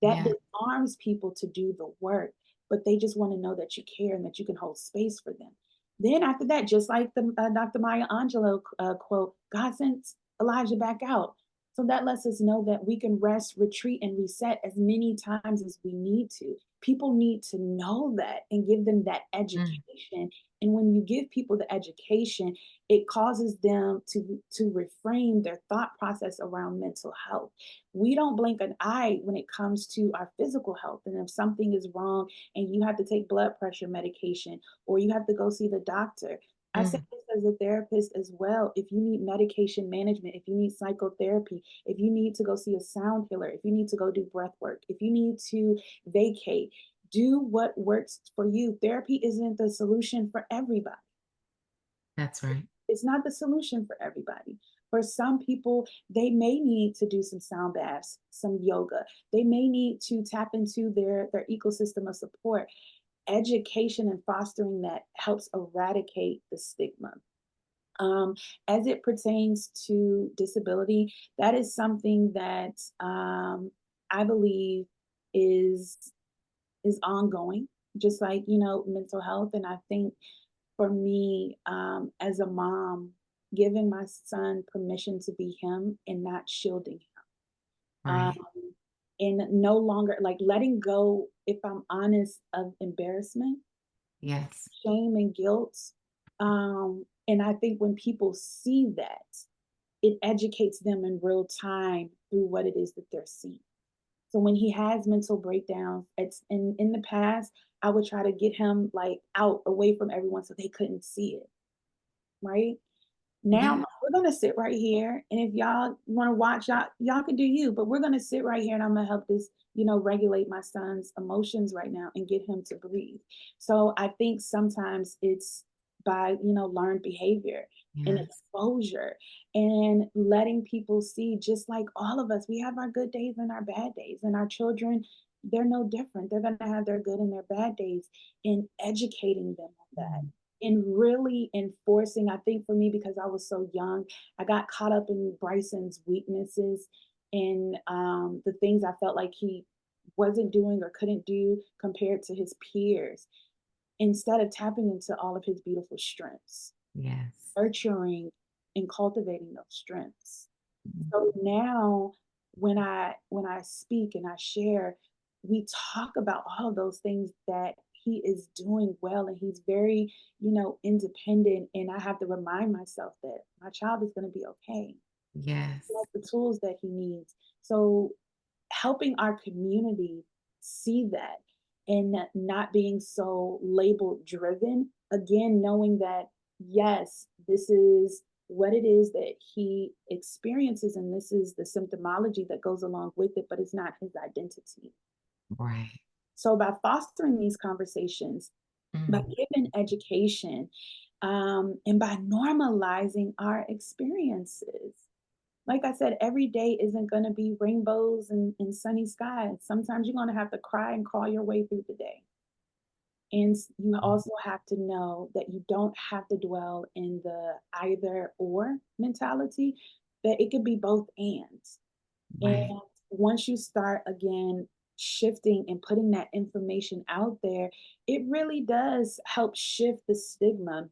B: That
A: Yeah.
B: disarms people to do the work, but they just want to know that you care and that you can hold space for them. Then after that, just like the Dr. Maya Angelou quote, God sent Elijah back out. So that lets us know that we can rest, retreat, and reset as many times as we need to. People need to know that and give them that
A: Mm.
B: education. And when you give people the education, it causes them to reframe their thought process around mental health. We don't blink an eye when it comes to our physical health. And if something is wrong and you have to take blood pressure medication or you have to go see the doctor, I say
A: Mm.
B: this as a therapist as well. If you need medication management, if you need psychotherapy, if you need to go see a sound healer, if you need to go do breath work, if you need to vacate, do what works for you. Therapy isn't the solution for everybody.
A: That's right.
B: It's not the solution for everybody. For some people, they may need to do some sound baths, some yoga. They may need to tap into their ecosystem of support. Education and fostering that helps eradicate the stigma. Um, as it pertains to disability, that is something that I believe is is ongoing, just like mental health. And I think for me, as a mom, giving my son permission to be him and not shielding him.
A: Right.
B: And no longer like letting go, if I'm honest, of embarrassment,
A: Yes.
B: shame, and guilt. And I think when people see that, it educates them in real time through what it is that they're seeing. So when he has mental breakdowns, it's in the past, I would try to get him like out away from everyone so they couldn't see it, right? Now
A: Yeah.
B: we're gonna sit right here, and if y'all want to watch, y'all can do you, but we're gonna sit right here, and I'm gonna help this, regulate my son's emotions right now and get him to breathe. So I think sometimes it's by learned behavior and
A: Yes.
B: exposure and letting people see, just like all of us, we have our good days and our bad days, and our children, they're no different. They're gonna have their good and their bad days, and educating them on that
A: Mm.
B: and really enforcing. I think for me, because I was so young, I got caught up in Bryson's weaknesses and the things I felt like he wasn't doing or couldn't do compared to his peers, instead of tapping into all of his beautiful strengths,
A: Yes.
B: nurturing and cultivating those strengths.
A: Mm.
B: So now when I speak and I share, we talk about all of those things that he is doing well, and he's very, independent, and I have to remind myself that my child is going to be okay. He
A: Yes.
B: has the tools that he needs. So helping our community see that and not being so label driven, again, knowing that yes, this is what it is that he experiences and this is the symptomology that goes along with it, but it's not his identity.
A: Right.
B: So by fostering these conversations, by
A: Mm.
B: giving education, and by normalizing our experiences, like I said, every day isn't going to be rainbows and sunny skies. Sometimes you're going to have to cry and crawl your way through the day. And you also have to know that you don't have to dwell in the either or mentality, that it could be both and. And
A: Right.
B: once you start again shifting and putting that information out there, it really does help shift the stigma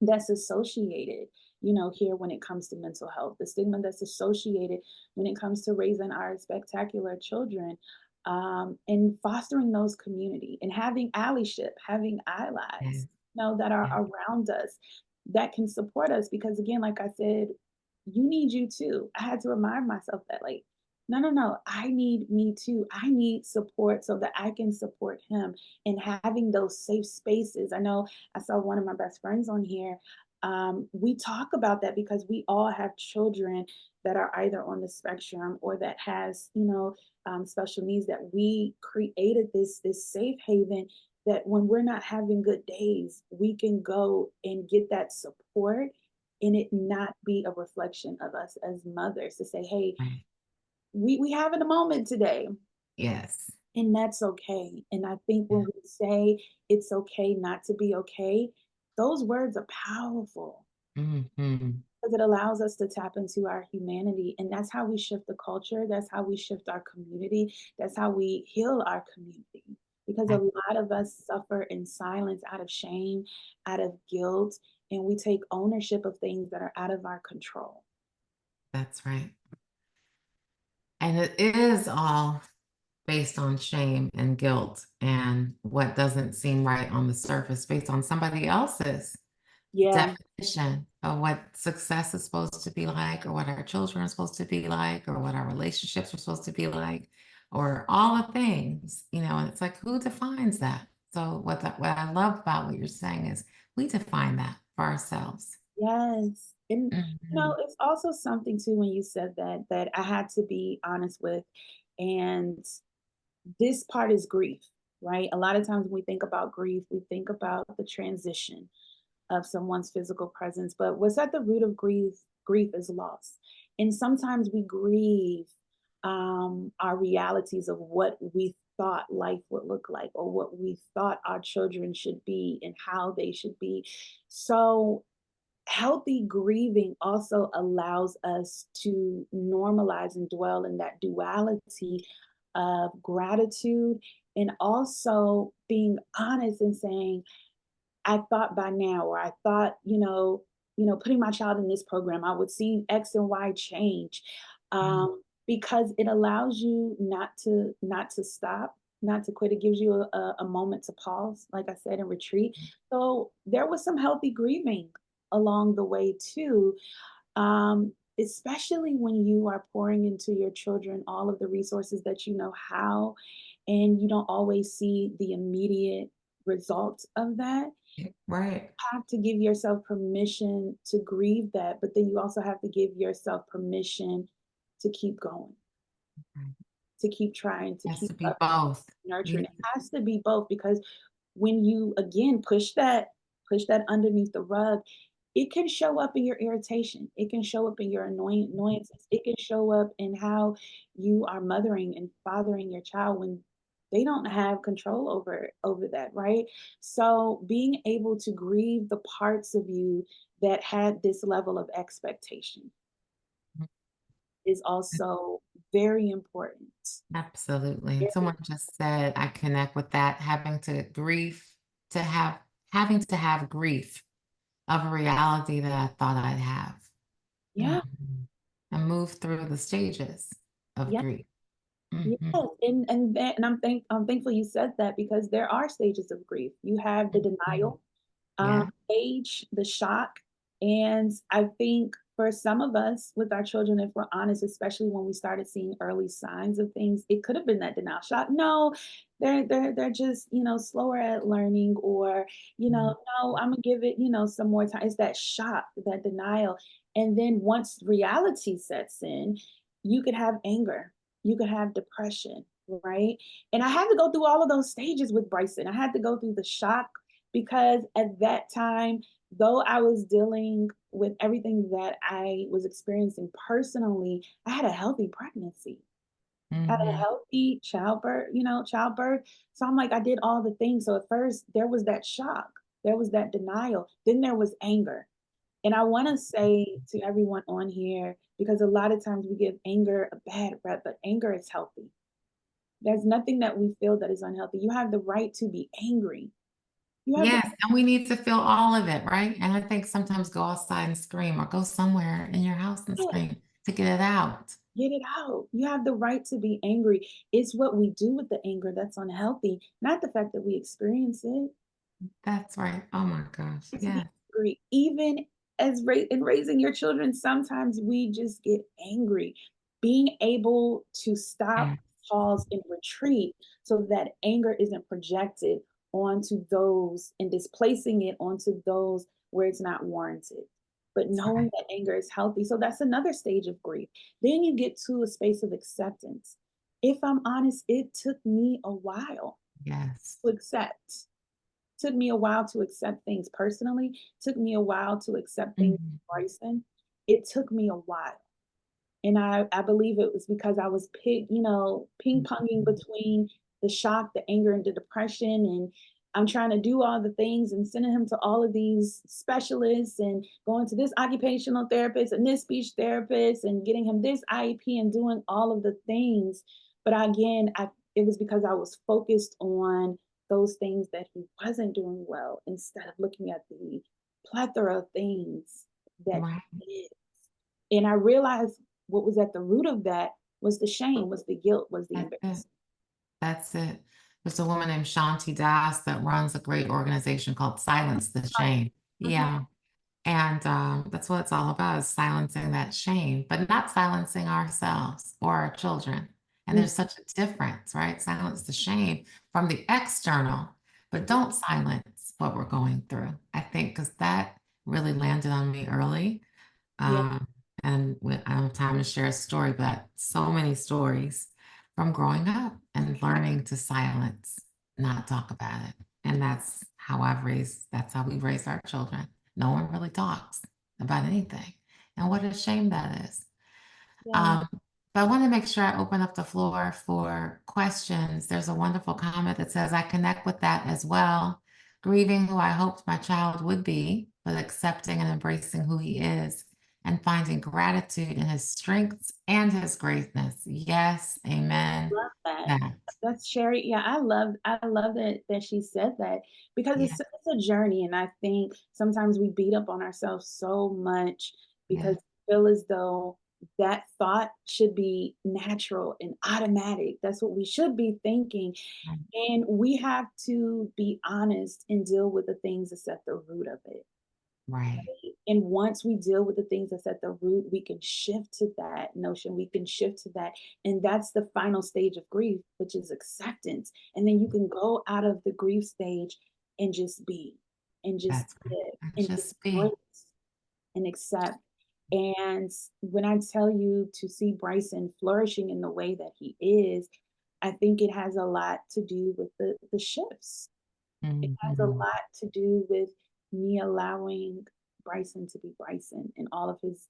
B: that's associated, here when it comes to mental health, the stigma that's associated when it comes to raising our spectacular children, and fostering those community and having allyship, having
A: Yeah,
B: allies, that are
A: yeah,
B: around us that can support us. Because again, like I said, you need you too. I had to remind myself that, like, no, no, no, I need me too. I need support so that I can support him, and having those safe spaces. I know I saw one of my best friends on here. We talk about that because we all have children that are either on the spectrum or that has, special needs, that we created this safe haven, that when we're not having good days, we can go and get that support, and it not be a reflection of us as mothers to say, hey,
A: right.
B: we having a moment today,
A: Yes.
B: and that's okay. And I think when
A: Yeah.
B: we say it's okay not to be okay, those words are powerful
A: Hmm.
B: because it allows us to tap into our humanity. And that's how we shift the culture. That's how we shift our community. That's how we heal our community. Because a lot of us suffer in silence out of shame, out of guilt, and we take ownership of things that are out of our control.
A: That's right. And it is all based on shame and guilt and what doesn't seem right on the surface based on somebody else's
B: Yeah.
A: definition of what success is supposed to be like, or what our children are supposed to be like, or what our relationships are supposed to be like, or all the things, and it's like, who defines that? So what I love about what you're saying is we define that for ourselves.
B: Yes. And
A: Mhm.
B: it's also something too when you said that, that I had to be honest with. And this part is grief, right? A lot of times when we think about grief, we think about the transition of someone's physical presence. But what's at the root of grief is loss. And sometimes we grieve our realities of what we thought life would look like, or what we thought our children should be and how they should be. So healthy grieving also allows us to normalize and dwell in that duality of gratitude, and also being honest and saying, I thought by now, or I thought, putting my child in this program, I would see X and Y change.
A: Mhm.
B: Because it allows you not to stop, not to quit. It gives you a moment to pause, like I said, and retreat. So there was some healthy grieving along the way too. Especially when you are pouring into your children all of the resources that you know how, and you don't always see the immediate results of that.
A: Right.
B: Have to give yourself permission to grieve that, but then you also have to give yourself permission to keep going,
A: Right.
B: to keep trying, to
A: Has
B: keep
A: to be
B: up,
A: both.
B: nurturing.
A: You
B: It has to be both, because when you again push that underneath the rug, it can show up in your irritation. It can show up in your annoyances. It can show up in how you are mothering and fathering your child when they don't have control over that, right? So being able to grieve the parts of you that had this level of expectation is also very important.
A: Absolutely. And
B: Very.
A: someone just said, I connect with that, to have having to have grief of a reality that I thought I'd have.
B: Yeah,
A: Mhm. And move through the stages of
B: yeah.
A: grief.
B: Yes,
A: Mhm.
B: and I'm thankful you said that, because there are stages of grief. You have the
A: Mhm.
B: denial
A: Yeah.
B: stage, the shock, and I think for some of us with our children, if we're honest, especially when we started seeing early signs of things, it could have been that denial shock. No, they're just slower at learning, or
A: Mhm.
B: no, I'm gonna give it some more time. It's that shock, that denial, and then once reality sets in, you could have anger, you could have depression, right? And I had to go through all of those stages with Bryson. I had to go through the shock, because at that time, though I was dealing with everything that I was experiencing personally, I had a healthy pregnancy. I had a
A: Mhm.
B: healthy childbirth. So I'm like, I did all the things. So at first there was that shock, there was that denial, then there was anger. And I want to say to everyone on here, because a lot of times we give anger a bad rep, but anger is healthy. There's nothing that we feel that is unhealthy. You have the right to be angry. You have the
A: Yes, and we need to feel all of it, right? And I think sometimes go outside and scream or go somewhere in your house and
B: yeah,
A: scream to get it out.
B: get it out. You have the right to be angry. It's what we do with the anger that's unhealthy, not the fact that we experience it.
A: That's right. Oh my gosh.
B: To be
A: Yeah.
B: angry, even as in raising your children, sometimes we just get angry. Being able to stop,
A: Yeah.
B: pause, and retreat so that anger isn't projected onto those and displacing it onto those where it's not warranted. But
A: That's
B: knowing
A: right.
B: that anger is healthy, so that's another stage of grief. Then you get to a space of acceptance. If I'm honest, it took me a while
A: Yes.
B: to accept. Took me a while to accept things personally, took me a while to accept things
A: Mhm.
B: with Bryson. It took me a while. And I believe it was because I was ping-ponging
A: Mhm.
B: between the shock, the anger, and the depression. And I'm trying to do all the things and sending him to all of these specialists and going to this occupational therapist and this speech therapist and getting him this IEP and doing all of the things. But again, it was because I was focused on those things that he wasn't doing well instead of looking at the plethora of things that
A: Right.
B: he is. And I realized what was at the root of that was the shame, was the guilt, was the
A: That's it.
B: embarrassment.
A: That's it. There's a woman named Shanti Das that runs a great organization called Silence the Shame.
B: Uh-huh.
A: Yeah. And that's what it's all about is silencing that shame, but not silencing ourselves or our children. And
B: Mm,
A: there's such a difference, right? Silence the shame from the external, but don't silence what we're going through. I think because that really landed on me early.
B: yeah,
A: Um, and I don't have time to share a story, but so many stories from growing up and learning to silence, not talk about it. And that's how we raise our children. No one really talks about anything. And what a shame that is.
B: yeah.
A: Um, but I want to make sure I open up the floor for questions. There's a wonderful comment that says, I connect with that as well. Grieving who I hoped my child would be, but accepting and embracing who he is and finding gratitude in his strengths and his greatness. Yes, amen.
B: Love that.
A: That,
B: That's Sherry. Yeah, I love that she said that because
A: yeah,
B: it's a journey. And I think sometimes we beat up on ourselves so much because
A: yeah,
B: we feel as though that thought should be natural and automatic. That's what we should be thinking.
A: right,
B: And we have to be honest and deal with the things that's at the root of it.
A: right.
B: And once we deal with the things that's at the root, we can shift to that notion. We can shift to that. And that's the final stage of grief, which is acceptance. And then you can go out of the grief stage and just be and just
A: That's right.
B: live
A: And
B: and just
A: just be.
B: embrace and accept. And when I tell you to see Bryson flourishing in the way that he is, I think it has a lot to do with the shifts. It has a
A: Mhm.
B: lot to do with me allowing Bryson to be Bryson in all of his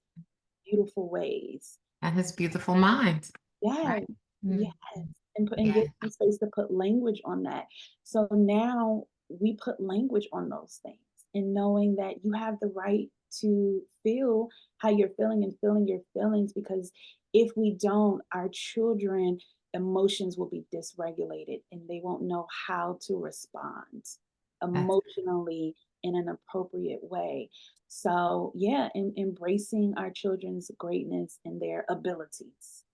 B: beautiful ways.
A: And his beautiful mind,
B: Yes,
A: right?
B: yes,
A: Mhm.
B: and
A: Yeah,
B: give him space to put language on that. So now we put language on those things and knowing that you have the right to feel how you're feeling and feeling your feelings because if we don't, our children emotions will be dysregulated and they won't know how to respond
A: that's
B: emotionally in an appropriate way. So, yeah, embracing our children's greatness and their abilities.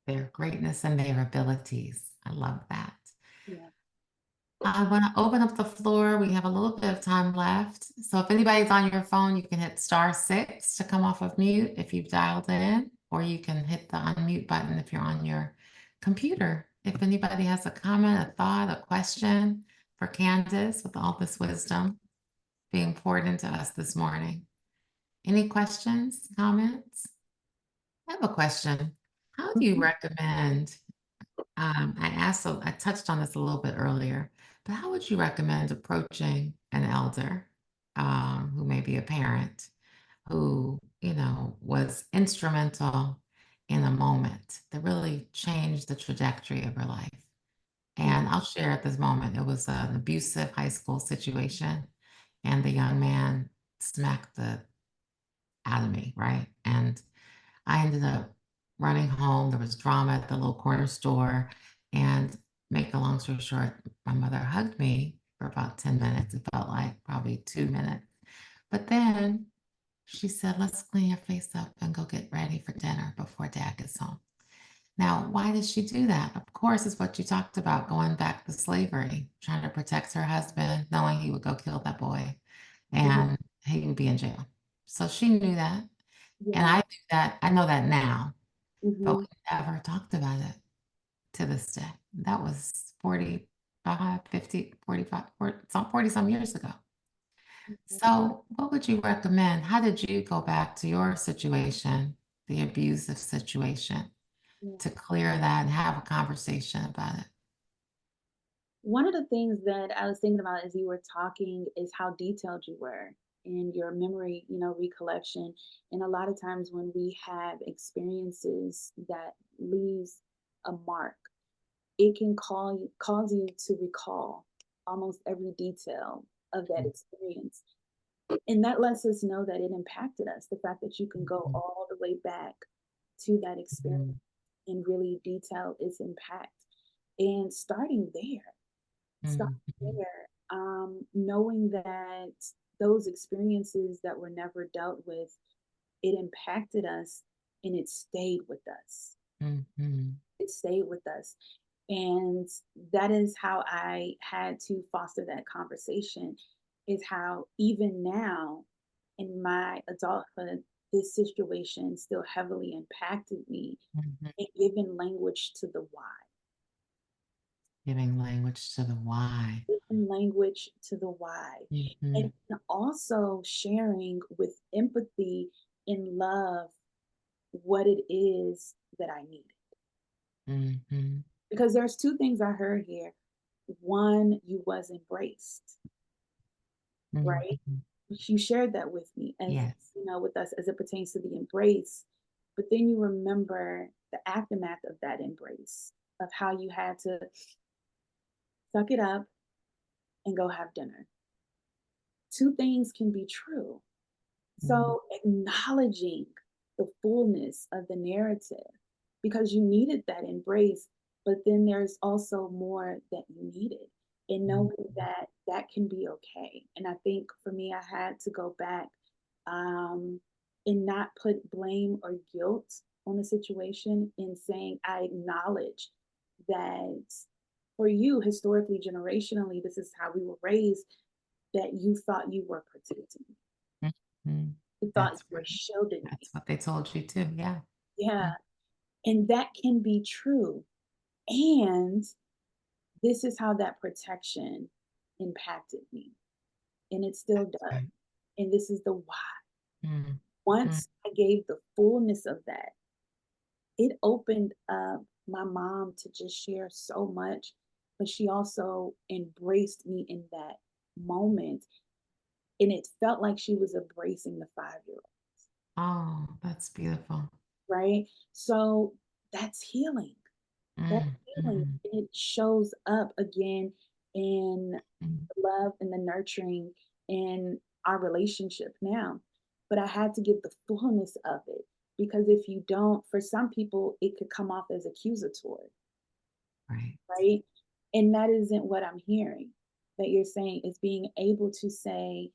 A: their greatness and their abilities. I love that.
B: Yeah.
A: I want to open up the floor. We have a little bit of time left. So if anybody's on your phone, you can hit *6 to come off of mute if you've dialed in, or you can hit the unmute button if you're on your computer. If anybody has a comment, a thought, a question for Candace with all this wisdom being poured into us this morning. Any questions, comments? I have a question. How do you
B: Mhm.
A: recommend I touched on this a little bit earlier, but how would you recommend approaching an elder who may be a parent who, was instrumental in a moment that really changed the trajectory of her life?
B: Yeah.
A: And I'll share at this moment, it was an abusive high school situation, and the young man smacked the out of me, right? And I ended up running home. There was drama at the little corner store. And make a long story short, my mother hugged me for about 10 minutes. It felt like probably 2 minutes. But then she said, let's clean your face up and go get ready for dinner before dad gets home. Now, why did she do that? Of course, it's what you talked about, going back to slavery, trying to protect her husband, knowing he would go kill that boy
B: Mhm.
A: and he would be in jail. So she knew that. And
B: Yeah.
A: I knew that. I know that now, but we
B: Mhm.
A: never talked about it to this day. That was 45, 50, 45, 40, some 40 some years ago.
B: Mhm.
A: So, what would you recommend? How did you go back to your situation, the abusive situation,
B: Yeah.
A: to clear that and have a conversation about it?
B: One of the things that I was thinking about as you were talking is how detailed you were in your memory, recollection. And a lot of times when we have experiences that leaves a mark, it can cause you to recall almost every detail of that experience. And that lets us know that it impacted us. The fact that you can go
A: Mhm,
B: all the way back to that experience
A: mhm,
B: and really detail its impact. And starting
A: mhm, mhm,
B: there, knowing that those experiences that were never dealt with, it impacted us and it stayed with us.
A: mhm,
B: It stayed with us. And that is how I had to foster that conversation, is how even now in my adulthood, this situation still heavily impacted me
A: mhm.
B: and given language to the why.
A: Giving language to the why.
B: Giving language to the why. And
A: Mhm,
B: also sharing with empathy and love what it is that I needed.
A: mhm,
B: Because there's two things I heard here. One, you was embraced, right?
A: mhm.
B: You shared that with me, as
A: Yes.
B: with us as it pertains to the embrace. But then you remember the aftermath of that embrace, of how you had to suck it up and go have dinner. Two things can be true.
A: Mhm,
B: So acknowledging the fullness of the narrative, because you needed that embrace, but then there's also more that you needed, and
A: mhm,
B: knowing that that can be okay. And I think for me, I had to go back, um, and not put blame or guilt on the situation, in saying I acknowledge that for you, historically, generationally, this is how we were raised, that you thought you were protecting me.
A: mhm.
B: You thought you
A: That's
B: were
A: right.
B: shielding me.
A: That's what they told you too. Yeah.
B: Yeah,
A: Mm,
B: and that can be true. And this is how that protection impacted me, and it still
A: that's
B: does.
A: right.
B: And this is the why.
A: Mm, mm,
B: Once I gave the fullness of that, it opened up my mom to just share so much, but she also embraced me in that moment. And it felt like she was embracing the 5-year-old,
A: oh, that's beautiful.
B: right? So that's healing. That
A: Mm,
B: healing,
A: mm,
B: it shows up again in
A: mm,
B: the love and the nurturing in our relationship now. But I had to give the fullness of it, because if you don't, for some people, it could come off as accusatory,
A: right,
B: right? And that isn't what I'm hearing. That you're saying is being able to say,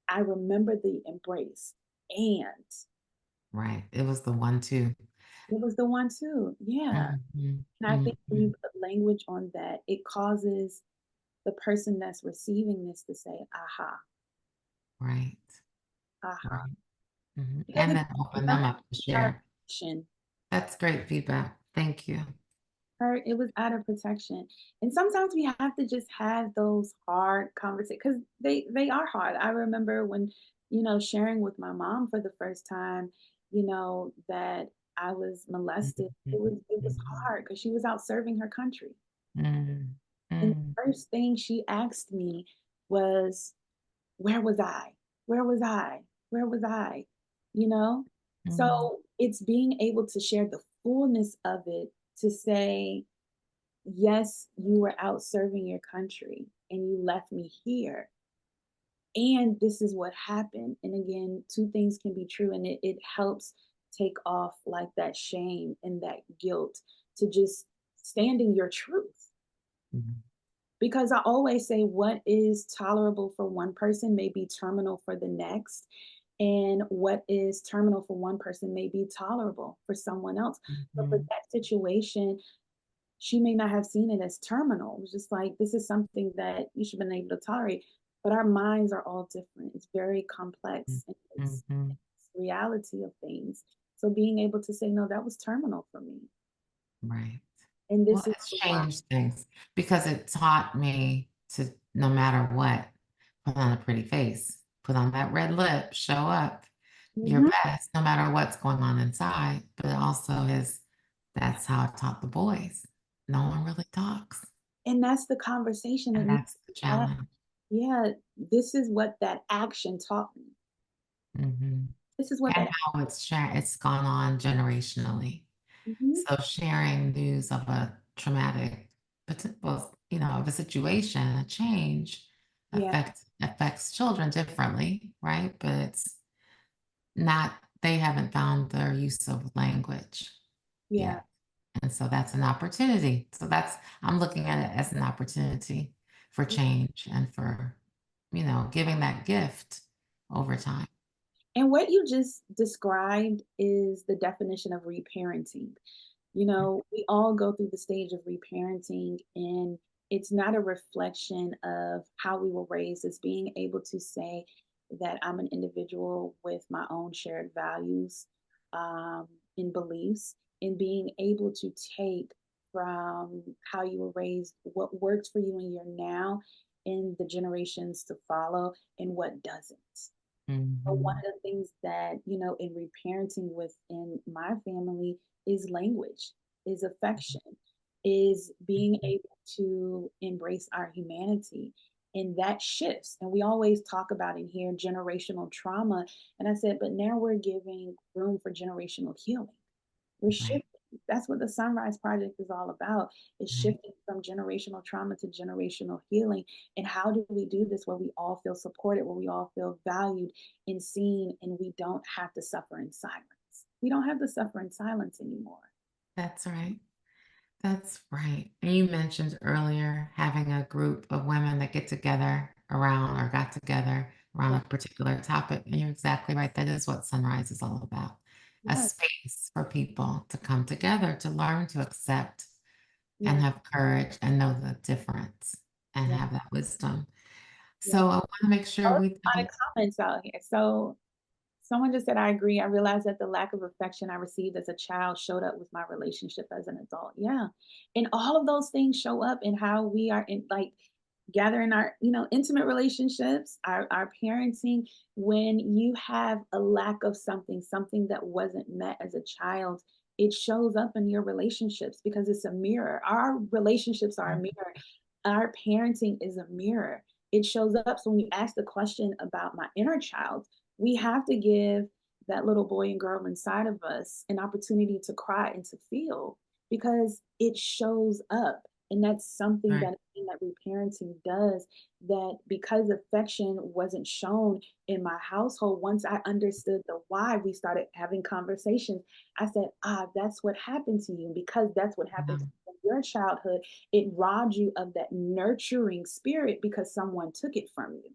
B: I remember the embrace, and
A: right. It was the one too.
B: it was the one too. Yeah.
A: Mhm,
B: And I think when you
A: mhm.
B: put language on that, it causes the person that's receiving this to say, aha,
A: Right,
B: aha.
A: right. Mhm.
B: Because
A: And
B: it's
A: then open
B: not
A: them up to
B: out of
A: share.
B: protection,
A: That's great feedback. Thank you.
B: right? It was out of protection. And sometimes we have to just have those hard conversations, because they are hard. I remember when, sharing with my mom for the first time, that I was molested.
A: Mhm,
B: It was
A: mhm,
B: hard because she was out serving her country.
A: mm,
B: And
A: mm,
B: the first thing she asked me was, where was I? Where was I? Where was I? You know?
A: mm.
B: So it's being able to share the fullness of it, to say, yes, you were out serving your country and you left me here. and this is what happened. And again, two things can be true, and it helps take off like that shame and that guilt to just stand in your truth.
A: Mhm.
B: Because I always say what is tolerable for one person may be terminal for the next. And what is terminal for one person may be tolerable for someone else. But for
A: Mhm.
B: that situation, she may not have seen it as terminal. It was just like, this is something that you should have been able to tolerate. But our minds are all different. It's very complex. And
A: Mhm.
B: it's reality of things. So being able to say, no, that was terminal for me.
A: Right.
B: And
A: Well,
B: this is
A: it's
B: why.
A: changed things because it taught me to, no matter what, put on a pretty face, put on that red lip, show up your
B: Mhm.
A: best, no matter what's going on inside. But it also is, that's how I taught the boys. No one really talks.
B: And that's the conversation that
A: And
B: needs
A: that's the
B: to happen.
A: challenge.
B: Yeah, this is what that action taught me.
A: Mhm.
B: This is what
A: And
B: that.
A: how it's gone on generationally.
B: Mhm.
A: So sharing news of a traumatic, well, of a situation, a change
B: Yeah,
A: affects children differently, right? But it's not, they haven't found their use of language
B: yeah,
A: yet. And so that's an opportunity. So I'm looking at it as an opportunity for
B: yeah.
A: change and for, giving that gift over time.
B: And what you just described is the definition of reparenting. We all go through the stage of reparenting, and it's not a reflection of how we were raised. It's being able to say that I'm an individual with my own shared values um, and beliefs, and being able to take from how you were raised what works for you in your now and the generations to follow and what doesn't. So one
A: Mhm.
B: of the things that, in reparenting within my family is language, is affection, is being
A: Mhm.
B: able to embrace our humanity. And that shifts. And we always talk about in here generational trauma. And I said, but now we're giving room for generational healing. We're
A: Right,
B: shifting. That's what the SonRise Project is all about. Is
A: right.
B: shifting from generational trauma to generational healing. And how do we do this where we all feel supported, where we all feel valued and seen, and we don't have to suffer in silence? We don't have to suffer in silence anymore.
A: That's right. That's right. And you mentioned earlier having a group of women that get together around or got together around
B: Yeah,
A: a particular topic. And you're exactly right. That is what Sunrise is all about. A
B: yeah,
A: space for people to come together to learn to accept and
B: yeah,
A: have courage and know the difference and
B: yeah,
A: have that wisdom.
B: yeah.
A: So I want to make sure
B: Oh,
A: we
B: a lot of
A: don't.
B: comments out here. So someone just said, I agree. I realized that the lack of affection I received as a child showed up with my relationship as an adult. Yeah. And all of those things show up in how we are in like gathering our, intimate relationships, our parenting. When you have a lack of something, something that wasn't met as a child, it shows up in your relationships because it's a mirror. Our relationships are a mirror. Our parenting is a mirror. It shows up. So when you ask the question about my inner child, we have to give that little boy and girl inside of us an opportunity to cry and to feel because it shows up. And that's something
A: Right.
B: that reparenting does, that because affection wasn't shown in my household, once I understood the why, we started having conversations. I said, that's what happened to you. And because that's what happened
A: Yeah,
B: to you in your childhood, it robbed you of that nurturing spirit because someone took it from you.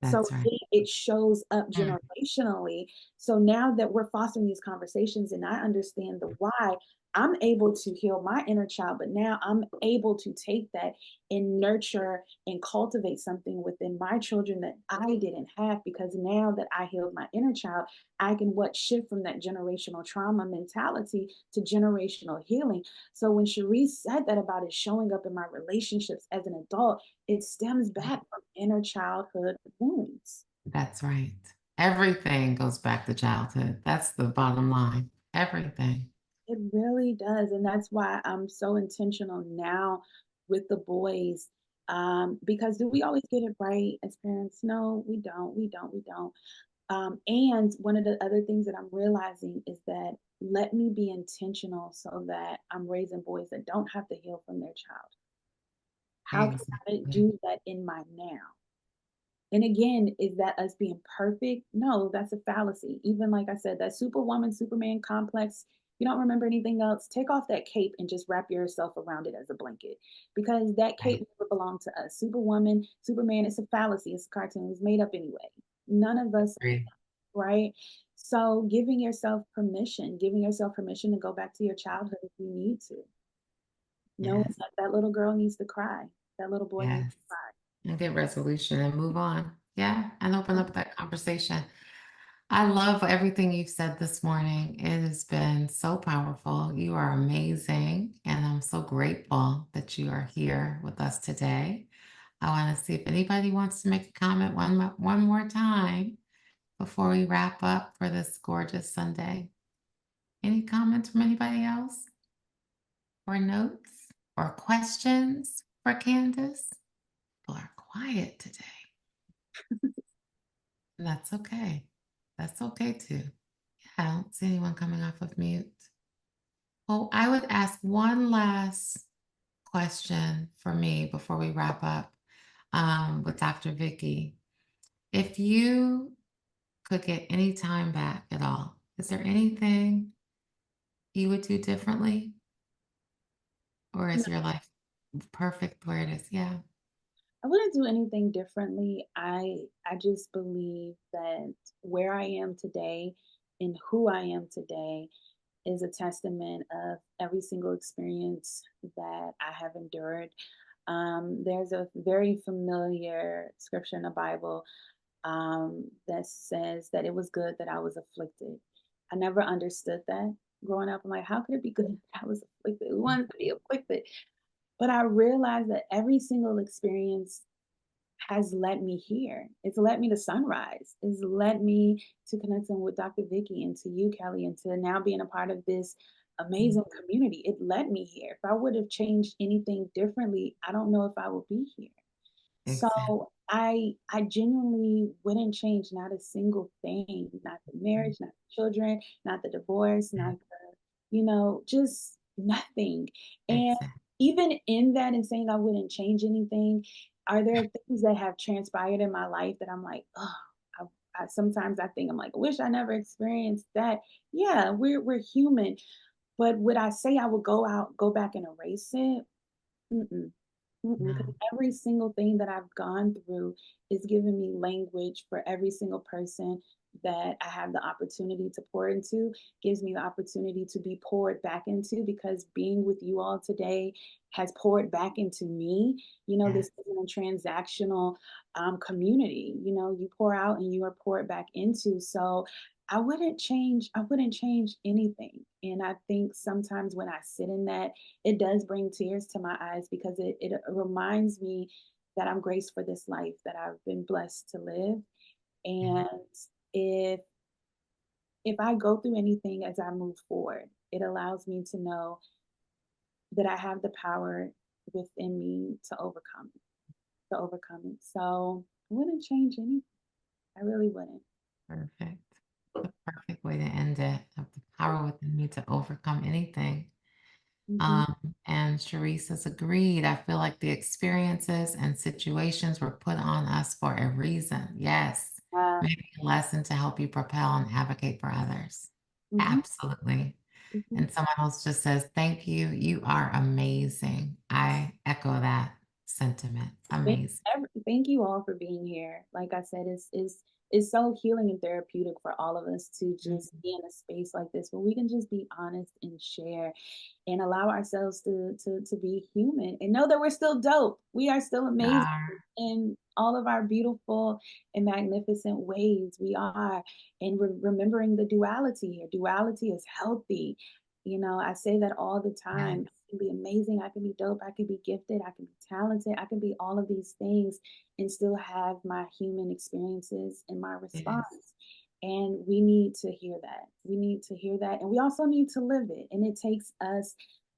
B: So
A: that's right.
B: it shows up
A: Mm,
B: generationally. So now that we're fostering these conversations and I understand the why, I'm able to heal my inner child, but now I'm able to take that and nurture and cultivate something within my children that I didn't have because now that I healed my inner child, I can what shift from that generational trauma mentality to generational healing. So when Cherise said that about it showing up in my relationships as an adult, it stems
A: mm.
B: back from inner childhood wounds.
A: That's right. Everything goes back to childhood. That's the bottom line. Everything.
B: It really does. And that's why I'm so intentional now with the boys. Because do we always get it right as parents? No, we don't. We don't. We don't. And one of the other things that I'm realizing is that let me be intentional so that I'm raising boys that don't have to heal from their child. How can I
A: Exactly.
B: do that in my now? And again, is that us being perfect? No, that's a fallacy. Even like I said, that superwoman, superman complex, you don't remember anything else, take off that cape and just wrap yourself around it as a blanket because that cape
A: Right.
B: never belonged to us. Superwoman, Superman, it's a fallacy. It's a cartoon. It was made up anyway. None of us,
A: Agree.
B: right? So giving yourself permission to go back to your childhood if you need to. Knowing
A: Yes.
B: that that little girl needs to cry. That little boy needs
A: Yes.
B: to cry.
A: And get resolution and move on. Yeah. And open up that conversation. I love everything you've said this morning. It has been so powerful. You are amazing. And I'm so grateful that you are here with us today. I want to see if anybody wants to make a comment one more time before we wrap up for this gorgeous Sunday. Any comments from anybody else or notes or questions for Candace? People are quiet today. And that's okay. That's okay too. I don't see anyone coming off of mute. Well, I would ask one last question for me before we wrap up with Dr. Vicky. If you could get any time back at all, is there anything you would do differently? Or is your life perfect where it is? Yeah.
B: I wouldn't do anything differently. I just believe that where I am today and who I am today is a testament of every single experience that I have endured. There's a very familiar scripture in the Bible that says that it was good that I was afflicted. I never understood that growing up. I'm like, how could it be good that I was afflicted? Who wants to be afflicted? But I realized that every single experience has led me here. It's led me to SonRise. It's led me to connecting with Dr. Vicky and to you, Kelly, and to now being a part of this
A: Mm,
B: amazing community. It led me here. If I would have changed anything differently, I don't know if I would be here.
A: exactly.
B: So I genuinely wouldn't change not a single thing, not the marriage, not the children, not the divorce, not the, just nothing. And
A: Exactly.
B: even in that and saying I wouldn't change anything, are there things that have transpired in my life that I'm like, oh, sometimes I think I'm like, I wish I never experienced that. Yeah, we're human, but would I say I would go back and erase it? Mm-mm. Because
A: No.
B: every single thing that I've gone through is giving me language for every single person that I have the opportunity to pour into, gives me the opportunity to be poured back into because being with you all today has poured back into me.
A: Yes.
B: This isn't a transactional community. You pour out and you are poured back into. So I wouldn't change anything. And I think sometimes when I sit in that, it does bring tears to my eyes because it reminds me that I'm graced for this life that I've been blessed to live.
A: Yeah.
B: And if if I go through anything as I move forward, it allows me to know that I have the power within me to overcome it. So I wouldn't change anything. I really wouldn't.
A: Perfect. The perfect way to end it. Of the power within me to overcome anything.
B: Hmm.
A: And Sharice has agreed. I feel like the experiences and situations were put on us for a reason. Yes.
B: Uh,
A: Maybe a lesson to help you propel and advocate for others.
B: mhm,
A: Absolutely.
B: mhm.
A: And someone else just says, thank you. You are amazing. I echo that sentiment. Amazing.
B: Thank you all for being here. Like I said, it's so healing and therapeutic for all of us to just
A: Mhm.
B: be in a space like this where we can just be honest and share and allow ourselves to be human and know that we're still dope. We are still amazing in all of our beautiful and magnificent ways. We are, and we're remembering the duality here. Duality is healthy. I say that all the
A: Yes,
B: time. I can be amazing. I can be dope. I can be gifted. I can be talented. I can be all of these things and still have my human experiences and my
A: yes,
B: response. And we need to hear that. We need to hear that. And we also need to live it. And it takes us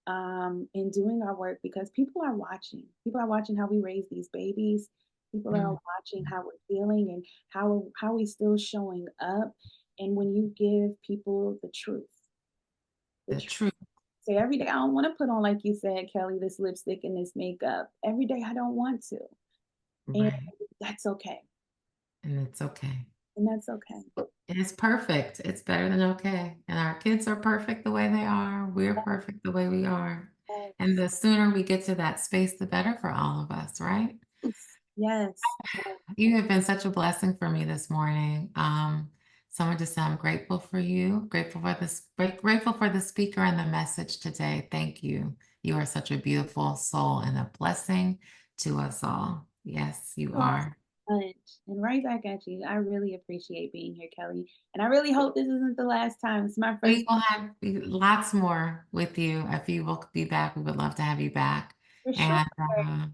B: in doing our work because people are watching. People are watching how we raise these babies. People are
A: Mhm.
B: watching how we're feeling and how we still showing up. And when you give people the
A: The
B: truth.
A: truth.
B: Say every day I don't want to put on, like you said, Kelly, this lipstick and this makeup. Every day I don't want to. And
A: Right.
B: that's okay.
A: And it's okay.
B: And that's okay.
A: It's perfect. It's better than okay. And our kids are perfect the way they are. We're perfect the way we are. And
B: Yes.
A: the sooner we get to that space, the better for all of us, right?
B: Yes.
A: You have been such a blessing for me this morning. Someone just said I'm grateful for you, grateful for this, grateful for the speaker and the message today. Thank you. You are such a beautiful soul and a blessing to us all. Yes, you
B: Oh,
A: are.
B: much. And right back at you. I really appreciate being here, Kelly. And I really hope this isn't the last time. It's my first
A: We will have lots more with you. If you will be back, we would love to have you back.
B: for sure.
A: And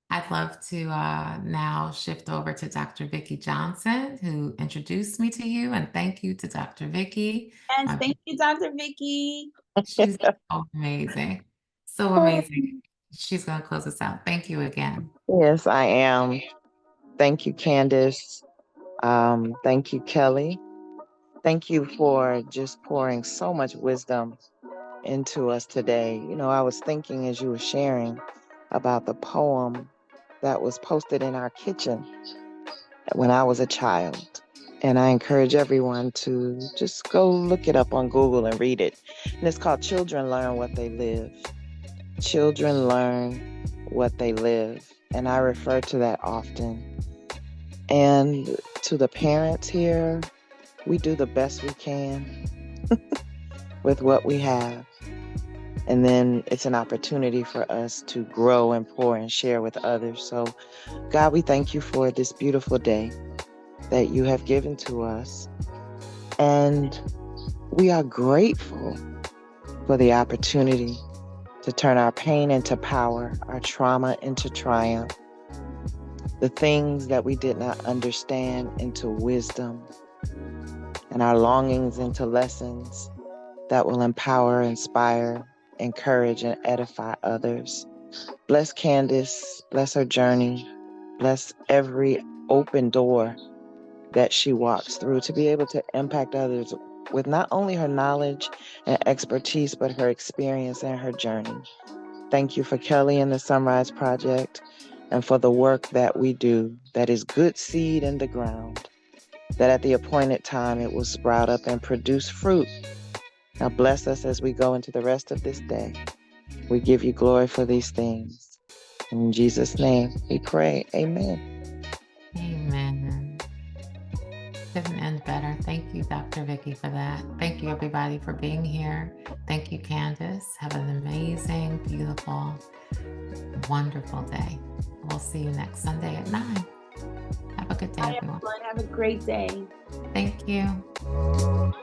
A: I'd love to now shift over to Dr. Vicki Johnson, who introduced me to you. And thank you to Dr. Vicki.
B: Yes,
A: My,
B: thank you, Dr. Vicky.
A: she's so amazing. So amazing. She's going to close us out. Thank you again.
C: Yes, I am. Thank you, Candace. Thank you, Kelly. Thank you for just pouring so much wisdom into us today. You know, I was thinking as you were sharing about the poem that was posted in our kitchen when I was a child. And I encourage everyone to just go look it up on Google and read it. And it's called Children Learn What They Live. Children learn what they live. And I refer to that often. And to the parents here, we do the best we can with what we have. And then it's an opportunity for us to grow and pour and share with others. So, God, we thank you for this beautiful day that you have given to us. And we are grateful for the opportunity to turn our pain into power, our trauma into triumph, the things that we did not understand into wisdom, and our longings into lessons that will empower, inspire, encourage, and edify others. Bless Candace, bless her journey, bless every open door that she walks through to be able to impact others with not only her knowledge and expertise, but her experience and her journey. Thank you for Kelly and the SonRise Project and for the work that we do that is good seed in the ground, that at the appointed time it will sprout up and produce fruit. Now bless us as we go into the rest of this day. We give you glory for these things. In Jesus' name we pray. Amen.
A: Amen. Couldn't end better. Thank you, Dr. Vicki, for that. Thank you, everybody, for being here. Thank you, Candace. Have an amazing, beautiful, wonderful day. We'll see you next Sunday at 9. Have a good day,
B: Bye,
A: everyone.
B: everyone. Have a great day.
A: Thank you.